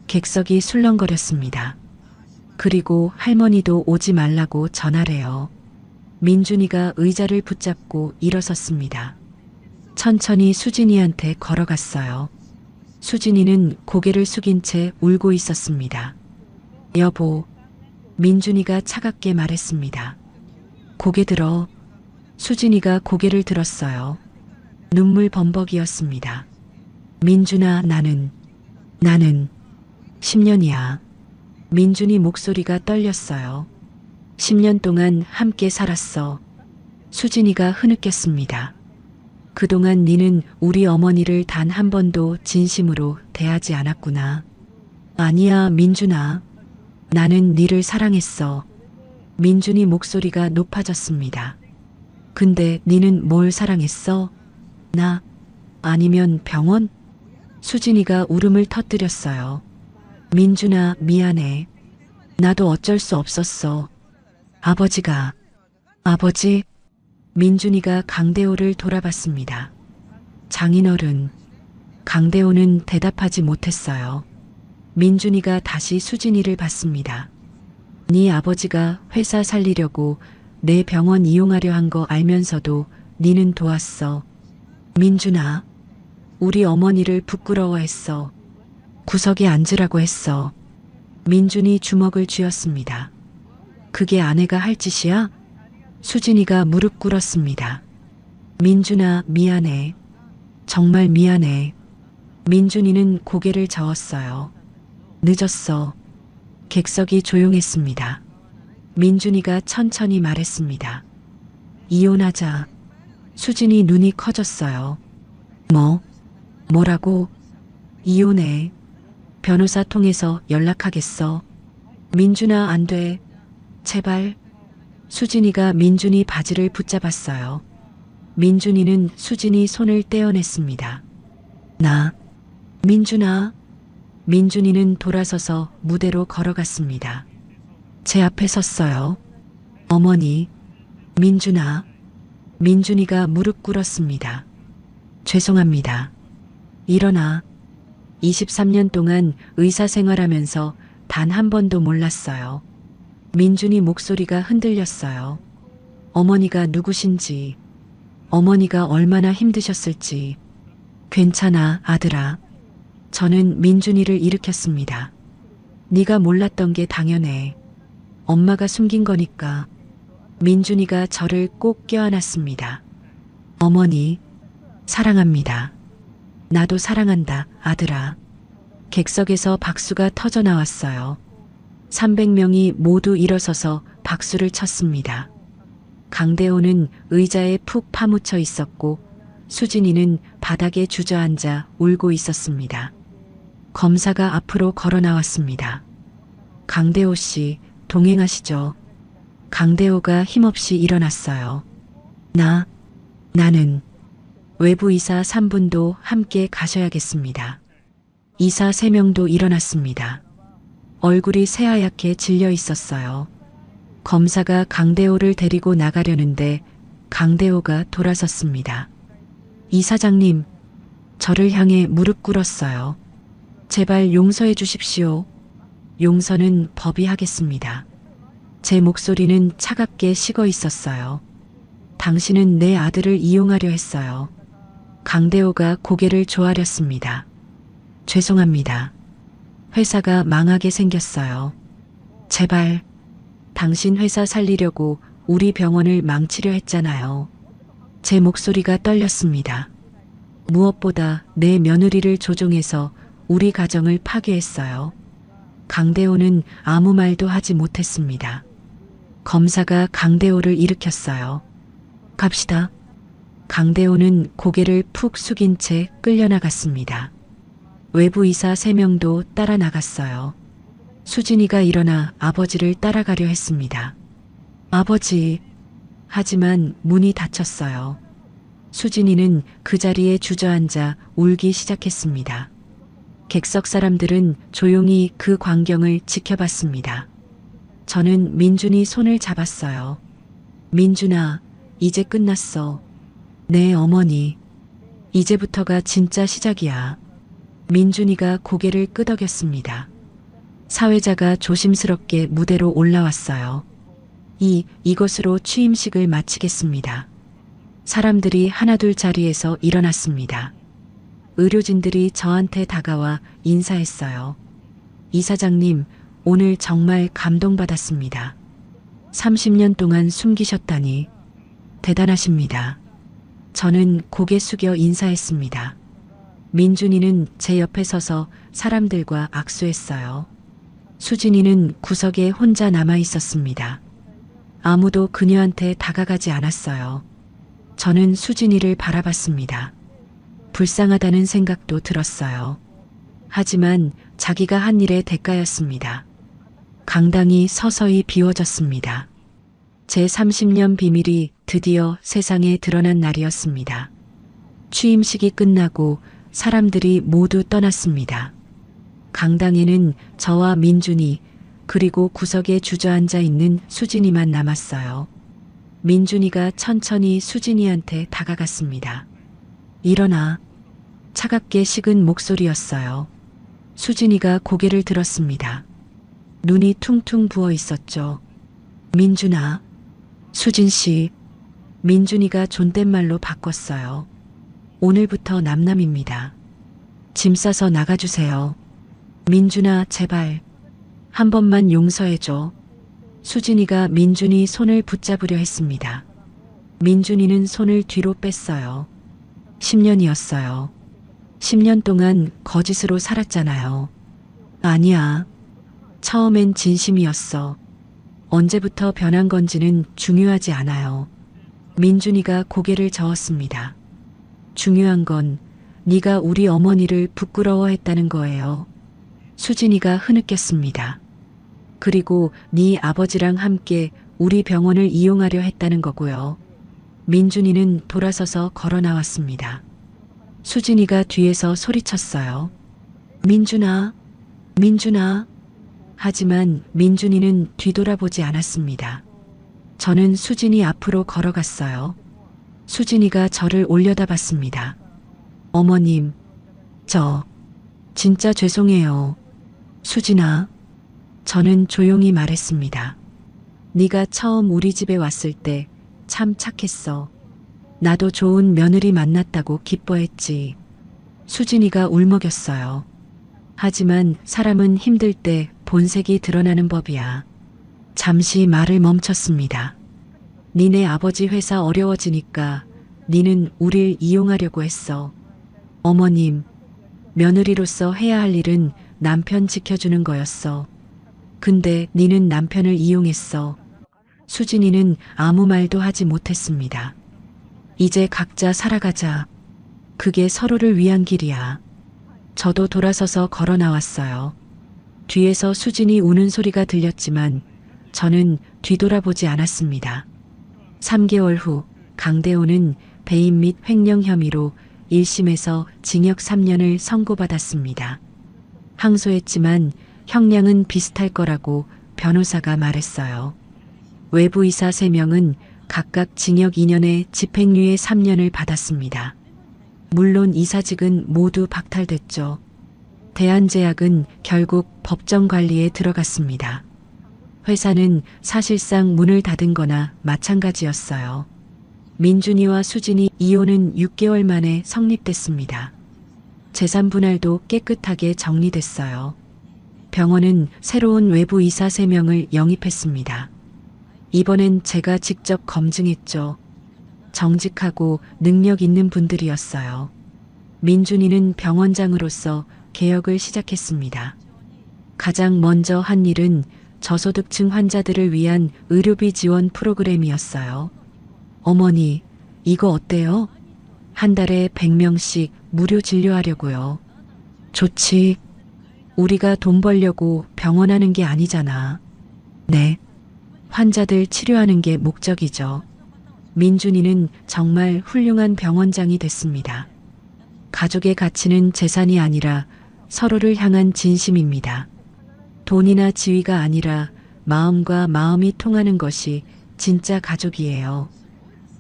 객석이 술렁거렸습니다. 그리고 할머니도 오지 말라고 전화래요. 민준이가 의자를 붙잡고 일어섰습니다. 천천히 수진이한테 걸어갔어요. 수진이는 고개를 숙인 채 울고 있었습니다. 여보, 민준이가 차갑게 말했습니다. 고개 들어. 수진이가 고개를 들었어요. 눈물 범벅이었습니다. 민준아, 나는 10년이야. 민준이 목소리가 떨렸어요. 10년 동안 함께 살았어. 수진이가 흐느꼈습니다. 그동안 니는 우리 어머니를 단 한 번도 진심으로 대하지 않았구나. 아니야, 민준아. 나는 니를 사랑했어. 민준이 목소리가 높아졌습니다. 근데 니는 뭘 사랑했어? 나? 아니면 병원? 수진이가 울음을 터뜨렸어요. 민준아, 미안해. 나도 어쩔 수 없었어. 아버지? 민준이가 강대호를 돌아봤습니다. 장인어른. 강대호는 대답하지 못했어요. 민준이가 다시 수진이를 봤습니다. 네 아버지가 회사 살리려고 내 병원 이용하려 한 거 알면서도 니는 도왔어. 민준아, 우리 어머니를 부끄러워했어. 구석에 앉으라고 했어. 민준이 주먹을 쥐었습니다. 그게 아내가 할 짓이야? 수진이가 무릎 꿇었습니다. 민준아, 미안해. 정말 미안해. 민준이는 고개를 저었어요. 늦었어. 객석이 조용했습니다. 민준이가 천천히 말했습니다. 이혼하자. 수진이 눈이 커졌어요. 뭐라고? 이혼해. 변호사 통해서 연락하겠어. 민준아, 안 돼. 제발. 수진이가 민준이 바지를 붙잡았어요. 민준이는 수진이 손을 떼어냈습니다. 민준아. 민준이는 돌아서서 무대로 걸어갔습니다. 제 앞에 섰어요. 어머니. 민준아. 민준이가 무릎 꿇었습니다. 죄송합니다. 일어나. 23년 동안 의사 생활하면서 단 한 번도 몰랐어요. 민준이 목소리가 흔들렸어요. 어머니가 누구신지, 어머니가 얼마나 힘드셨을지. 괜찮아, 아들아. 저는 민준이를 일으켰습니다. 네가 몰랐던 게 당연해. 엄마가 숨긴 거니까. 민준이가 저를 꼭 껴안았습니다. 어머니, 사랑합니다. 나도 사랑한다, 아들아. 객석에서 박수가 터져 나왔어요. 300명이 모두 일어서서 박수를 쳤습니다. 강대호는 의자에 푹 파묻혀 있었고 수진이는 바닥에 주저앉아 울고 있었습니다. 검사가 앞으로 걸어 나왔습니다. 강대호 씨, 동행하시죠. 강대호가 힘없이 일어났어요. 나는 외부 이사 3분도 함께 가셔야겠습니다. 이사 3명도 일어났습니다. 얼굴이 새하얗게 질려 있었어요. 검사가 강대호를 데리고 나가려는데 강대호가 돌아섰습니다. 이사장님, 저를 향해 무릎 꿇었어요. 제발 용서해 주십시오. 용서는 법이 하겠습니다. 제 목소리는 차갑게 식어 있었어요. 당신은 내 아들을 이용하려 했어요. 강대호가 고개를 조아렸습니다. 죄송합니다. 회사가 망하게 생겼어요. 제발, 당신 회사 살리려고 우리 병원을 망치려 했잖아요. 제 목소리가 떨렸습니다. 무엇보다 내 며느리를 조종해서 우리 가정을 파괴했어요. 강대호는 아무 말도 하지 못했습니다. 검사가 강대호를 일으켰어요. 갑시다. 강대호는 고개를 푹 숙인 채 끌려나갔습니다. 외부 이사 3명도 따라 나갔어요. 수진이가 일어나 아버지를 따라가려 했습니다. 아버지. 하지만 문이 닫혔어요. 수진이는 그 자리에 주저앉아 울기 시작했습니다. 객석 사람들은 조용히 그 광경을 지켜봤습니다. 저는 민준이 손을 잡았어요. 민준아, 이제 끝났어. 네, 어머니. 이제부터가 진짜 시작이야. 민준이가 고개를 끄덕였습니다. 사회자가 조심스럽게 무대로 올라왔어요. 이것으로 취임식을 마치겠습니다. 사람들이 하나둘 자리에서 일어났습니다. 의료진들이 저한테 다가와 인사했어요. 이사장님, 오늘 정말 감동받았습니다. 30년 동안 숨기셨다니 대단하십니다. 저는 고개 숙여 인사했습니다. 민준이는 제 옆에 서서 사람들과 악수했어요. 수진이는 구석에 혼자 남아 있었습니다. 아무도 그녀한테 다가가지 않았어요. 저는 수진이를 바라봤습니다. 불쌍하다는 생각도 들었어요. 하지만 자기가 한 일의 대가였습니다. 강당이 서서히 비워졌습니다. 제 30년 비밀이 드디어 세상에 드러난 날이었습니다. 취임식이 끝나고 사람들이 모두 떠났습니다. 강당에는 저와 민준이 그리고 구석에 주저앉아 있는 수진이만 남았어요. 민준이가 천천히 수진이한테 다가갔습니다. 일어나. 차갑게 식은 목소리였어요. 수진이가 고개를 들었습니다. 눈이 퉁퉁 부어 있었죠. 민준아. 수진씨. 민준이가 존댓말로 바꿨어요. 오늘부터 남남입니다. 짐 싸서 나가주세요. 민준아, 제발. 한 번만 용서해줘. 수진이가 민준이 손을 붙잡으려 했습니다. 민준이는 손을 뒤로 뺐어요. 10년이었어요. 10년 동안 거짓으로 살았잖아요. 아니야. 처음엔 진심이었어. 언제부터 변한 건지는 중요하지 않아요. 민준이가 고개를 저었습니다. 중요한 건 네가 우리 어머니를 부끄러워했다는 거예요. 수진이가 흐느꼈습니다. 그리고 네 아버지랑 함께 우리 병원을 이용하려 했다는 거고요. 민준이는 돌아서서 걸어 나왔습니다. 수진이가 뒤에서 소리쳤어요. 민준아, 민준아. 하지만 민준이는 뒤돌아보지 않았습니다. 저는 수진이 앞으로 걸어갔어요. 수진이가 저를 올려다봤습니다. 어머님, 저 진짜 죄송해요. 수진아. 저는 조용히 말했습니다. 네가 처음 우리 집에 왔을 때 참 착했어. 나도 좋은 며느리 만났다고 기뻐했지. 수진이가 울먹였어요. 하지만 사람은 힘들 때 본색이 드러나는 법이야. 잠시 말을 멈췄습니다. 니네 아버지 회사 어려워지니까 니는 우릴 이용하려고 했어. 어머님, 며느리로서 해야 할 일은 남편 지켜주는 거였어. 근데 니는 남편을 이용했어. 수진이는 아무 말도 하지 못했습니다. 이제 각자 살아가자. 그게 서로를 위한 길이야. 저도 돌아서서 걸어 나왔어요. 뒤에서 수진이 우는 소리가 들렸지만 저는 뒤돌아보지 않았습니다. 3개월 후 강대호는 배임 및 횡령 혐의로 1심에서 징역 3년을 선고받았습니다. 항소했지만 형량은 비슷할 거라고 변호사가 말했어요. 외부이사 3명은 각각 징역 2년에 집행유예 3년을 받았습니다. 물론 이사직은 모두 박탈됐죠. 대한제약은 결국 법정 관리에 들어갔습니다. 회사는 사실상 문을 닫은 거나 마찬가지였어요. 민준이와 수진이 이혼은 6개월 만에 성립됐습니다. 재산 분할도 깨끗하게 정리됐어요. 병원은 새로운 외부 의사 3명을 영입했습니다. 이번엔 제가 직접 검증했죠. 정직하고 능력 있는 분들이었어요. 민준이는 병원장으로서 개혁을 시작했습니다. 가장 먼저 한 일은 저소득층 환자들을 위한 의료비 지원 프로그램이었어요. 어머니, 이거 어때요? 한 달에 100명씩 무료 진료하려고요. 좋지. 우리가 돈 벌려고 병원 하는 게 아니잖아. 네. 환자들 치료하는 게 목적이죠. 민준이는 정말 훌륭한 병원장이 됐습니다. 가족의 가치는 재산이 아니라 서로를 향한 진심입니다. 돈이나 지위가 아니라 마음과 마음이 통하는 것이 진짜 가족이에요.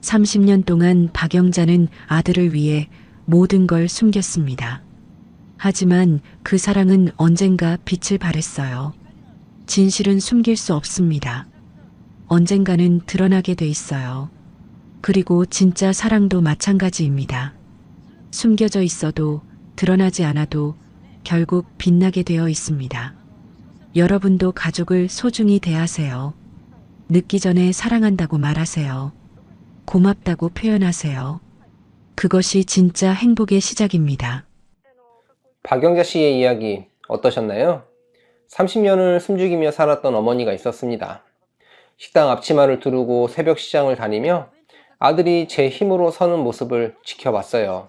30년 동안 박영자는 아들을 위해 모든 걸 숨겼습니다. 하지만 그 사랑은 언젠가 빛을 발했어요. 진실은 숨길 수 없습니다. 언젠가는 드러나게 돼 있어요. 그리고 진짜 사랑도 마찬가지입니다. 숨겨져 있어도 드러나지 않아도 결국 빛나게 되어 있습니다. 여러분도 가족을 소중히 대하세요. 늦기 전에 사랑한다고 말하세요. 고맙다고 표현하세요. 그것이 진짜 행복의 시작입니다. 박영자 씨의 이야기 어떠셨나요? 30년을 숨죽이며 살았던 어머니가 있었습니다. 식당 앞치마를 두르고 새벽 시장을 다니며 아들이 제 힘으로 서는 모습을 지켜봤어요.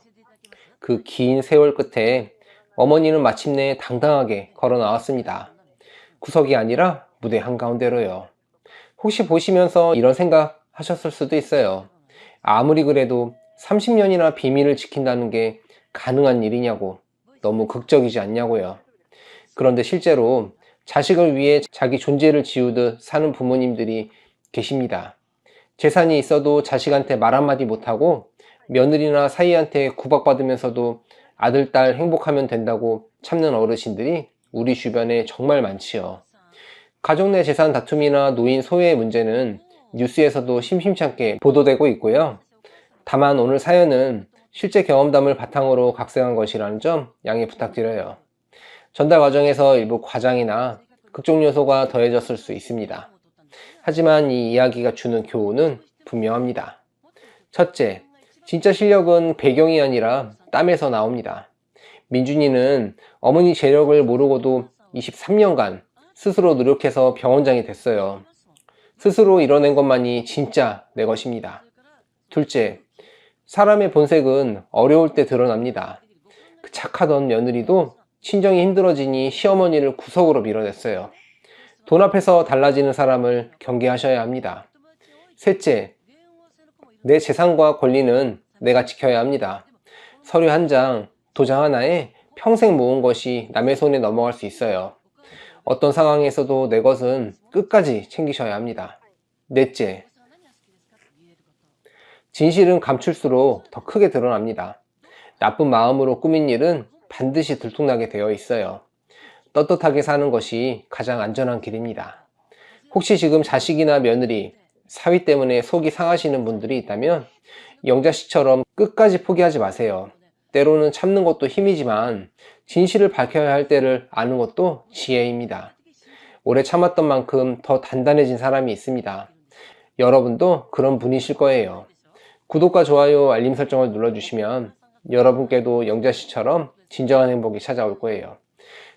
그 긴 세월 끝에 어머니는 마침내 당당하게 걸어 나왔습니다. 구석이 아니라 무대 한가운데로요. 혹시 보시면서 이런 생각 하셨을 수도 있어요. 아무리 그래도 30년이나 비밀을 지킨다는 게 가능한 일이냐고, 너무 극적이지 않냐고요. 그런데 실제로 자식을 위해 자기 존재를 지우듯 사는 부모님들이 계십니다. 재산이 있어도 자식한테 말 한마디 못하고 며느리나 사위한테 구박받으면서도 아들, 딸 행복하면 된다고 참는 어르신들이 우리 주변에 정말 많지요. 가족 내 재산 다툼이나 노인 소외의 문제는 뉴스에서도 심심치 않게 보도되고 있고요. 다만 오늘 사연은 실제 경험담을 바탕으로 각색한 것이라는 점 양해 부탁드려요. 전달 과정에서 일부 과장이나 극적 요소가 더해졌을 수 있습니다. 하지만 이 이야기가 주는 교훈은 분명합니다. 첫째, 진짜 실력은 배경이 아니라 땀에서 나옵니다. 민준이는 어머니 재력을 모르고도 23년간 스스로 노력해서 병원장이 됐어요. 스스로 이뤄낸 것만이 진짜 내 것입니다. 둘째, 사람의 본색은 어려울 때 드러납니다. 그 착하던 며느리도 친정이 힘들어지니 시어머니를 구석으로 밀어냈어요. 돈 앞에서 달라지는 사람을 경계하셔야 합니다. 셋째, 내 재산과 권리는 내가 지켜야 합니다. 서류 한 장, 도장 하나에 평생 모은 것이 남의 손에 넘어갈 수 있어요. 어떤 상황에서도 내 것은 끝까지 챙기셔야 합니다. 넷째, 진실은 감출수록 더 크게 드러납니다. 나쁜 마음으로 꾸민 일은 반드시 들통나게 되어 있어요. 떳떳하게 사는 것이 가장 안전한 길입니다. 혹시 지금 자식이나 며느리, 사위 때문에 속이 상하시는 분들이 있다면 영자 씨처럼 끝까지 포기하지 마세요. 때로는 참는 것도 힘이지만 진실을 밝혀야 할 때를 아는 것도 지혜입니다. 오래 참았던 만큼 더 단단해진 사람이 있습니다. 여러분도 그런 분이실 거예요. 구독과 좋아요, 알림 설정을 눌러주시면 여러분께도 영자 씨처럼 진정한 행복이 찾아올 거예요.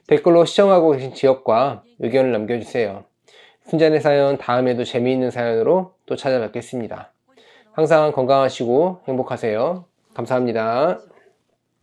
댓글로 시청하고 계신 지역과 의견을 남겨주세요. 순잔의 사연 다음에도 재미있는 사연으로 또 찾아뵙겠습니다. 항상 건강하시고 행복하세요. 감사합니다.